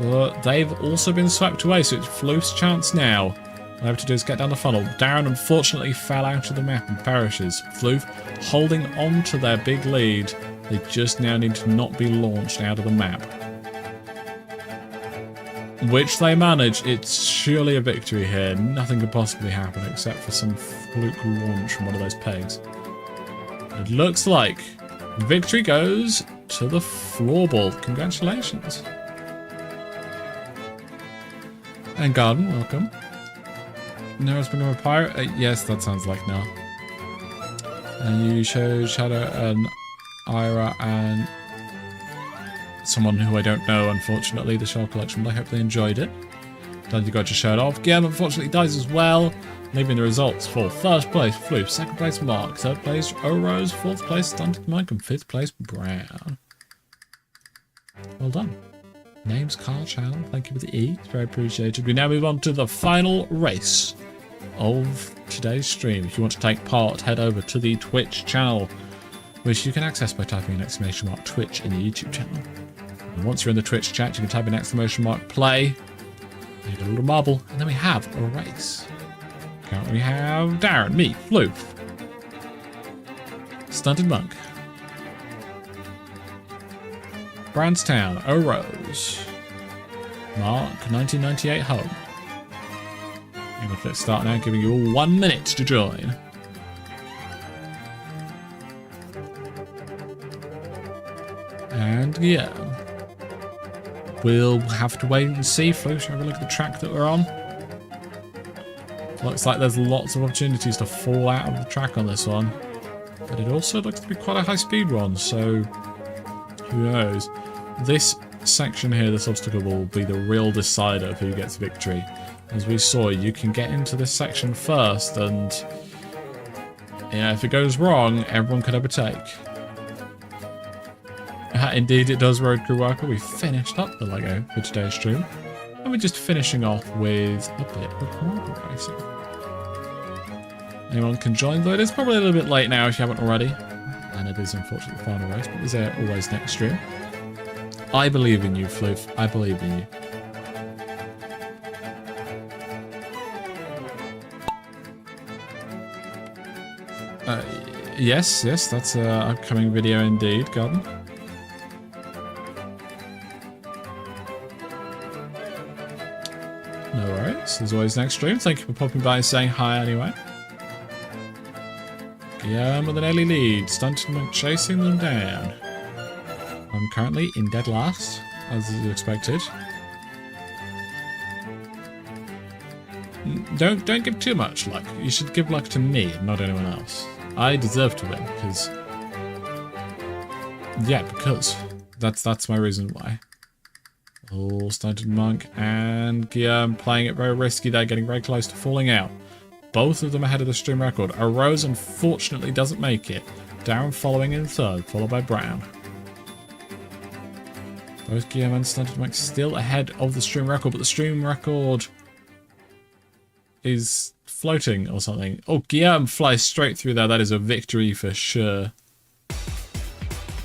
But they've also been swept away, so it's Floof's chance now. All I have to do is get down the funnel. Darren unfortunately fell out of the map and perishes. Floof holding on to their big lead. They just now need to not be launched out of the map. Which they manage. It's surely a victory here. Nothing could possibly happen except for some fluke launch from one of those pegs. It looks like victory goes to the floorball. Congratulations. And Garden, welcome. Noah's become a pirate? Yes, that sounds like Noah. And you showed Shadow and Ira and someone who I don't know, unfortunately, the Shell Collection, but I hope they enjoyed it. Then you got your shirt off. Guillaume unfortunately dies as well, leaving the results for first place Floof, second place Mark, third place O'Rose, fourth place Stunted Mike, and fifth place Brown. Well done. Name's Carl Channel, thank you for the E, it's very appreciated. We now move on to the final race of today's stream. If you want to take part, head over to the Twitch channel, which you can access by typing in ! Twitch in the YouTube channel. And once you're in the Twitch chat, you can type in ! Play, get a little marble, and then we have a race. We have Darren, me, Floof, Stunted Monk, Brandstown, O'Rose, Mark, 1998 home. I'm going to click start now, giving you all 1 minute to join. And yeah, we'll have to wait and see. Floof, shall we have a look at the track that we're on? Looks like there's lots of opportunities to fall out of the track on this one. But it also looks to be quite a high speed one, so who knows? This section here, this obstacle will be the real decider of who gets victory. As we saw, you can get into this section first, and yeah, if it goes wrong, everyone could overtake. Indeed, it does, Road Crew Worker. We finished up the Lego for today's stream, and we're just finishing off with a bit of marble racing. Anyone can join, though it is probably a little bit late now if you haven't already. And it is unfortunately the final race, but there's always next stream. I believe in you, Floof. I believe in you. Yes, that's an upcoming video indeed, Garden. No worries. There's always next stream. Thank you for popping by and saying hi anyway. Guillaume with an early lead. Stunted Monk chasing them down. I'm currently in dead last, as is expected. Don't give too much luck. You should give luck to me, not anyone else. I deserve to win, because... yeah, because. That's my reason why. Oh, Stunted Monk and Guillaume playing it very risky. They're getting very close to falling out. both of them ahead of the stream record. Rose unfortunately doesn't make it. Darren following in third, followed by Brown. Both Guillaume and Stunted Mike still ahead of the stream record, but the stream record is floating or something. Oh, Guillaume flies straight through there. That is a victory for sure.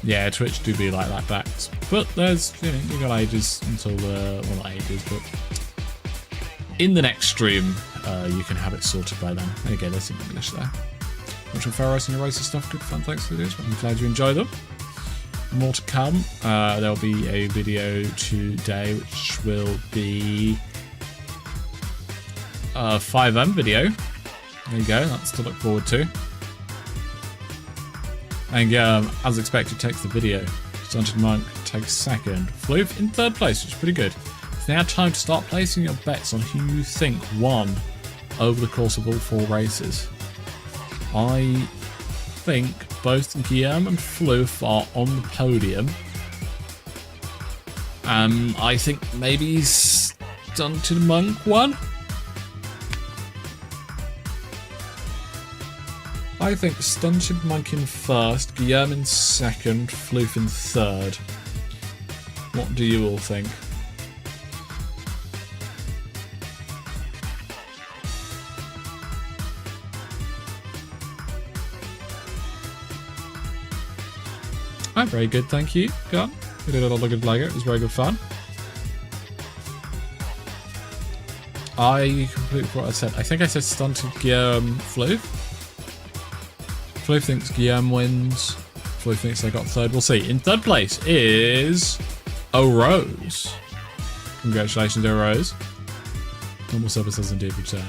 Yeah, Twitch do be like that backs. But there's, you know, you got ages until the, well, not ages, but in the next stream, you can have it sorted by then. Okay, there's some English there. Watching Fair Racing and Racer stuff, good fun, thanks for this. I'm glad you enjoy them. More to come. There'll be a video today, which will be a 5M video. There you go, that's to look forward to. And as expected, takes the video. Stunted Monk takes second. Floof in third place, which is pretty good. It's now time to start placing your bets on who you think won over the course of all 4 races. I think both Guillaume and Floof are on the podium. I think maybe Stunted Monk won. I think Stunted Monk in first, Guillaume in second, Floof in third. What do you all think? Oh, very good, thank you. Go on. We did a lot of good Lego. It was very good fun. I completely forgot what I said. I think I said Stunted Guillaume Floof. Floof thinks Guillaume wins. Floof thinks they got third. We'll see. In third place is Rose. Congratulations, Rose. Normal service has indeed returned.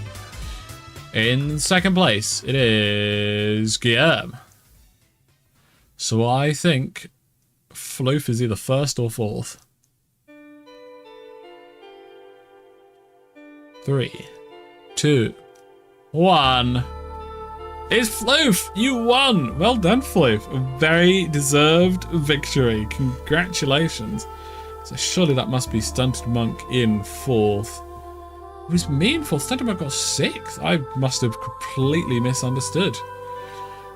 In second place, it is Guillaume. So I think Floof is either first or fourth. 3, 2, 1. It's Floof! You won! Well done, Floof. A very deserved victory. Congratulations. So surely that must be Stunted Monk in fourth. It was me in fourth. Stunted Monk got sixth. I must have completely misunderstood.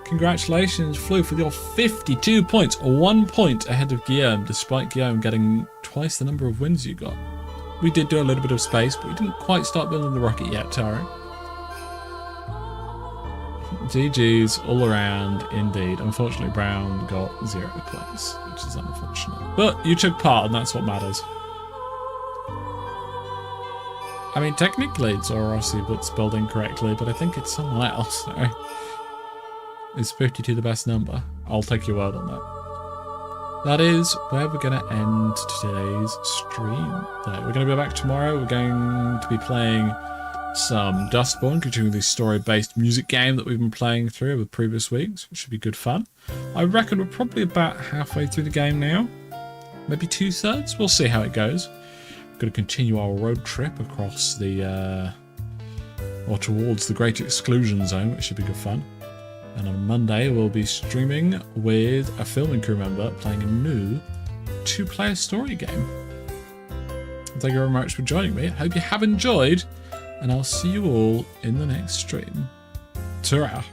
Congratulations, Floof, with your 52 points. 1 point ahead of Guillaume, despite Guillaume getting twice the number of wins you got. We did do a little bit of space, but we didn't quite start building the rocket yet, Taro. GG's all around, indeed. Unfortunately, Brown got 0 place, which is unfortunate. But you took part, and that's what matters. I mean, technically it's Orossi but spelled incorrectly, but I think it's someone else. So. Is 52 the best number? I'll take your word on that. That is where we're going to end today's stream. We're going to be back tomorrow. We're going to be playing some Dustborn, continuing the story-based music game that we've been playing through with previous weeks, which should be good fun. I reckon we're probably about halfway through the game now. Maybe 2/3. We'll see how it goes. We're going to continue our road trip across the, or towards the Great Exclusion Zone, which should be good fun. And on Monday, we'll be streaming with a filming crew member playing a new 2-player story game. Thank you very much for joining me. I hope you have enjoyed, and I'll see you all in the next stream. Ta-ra!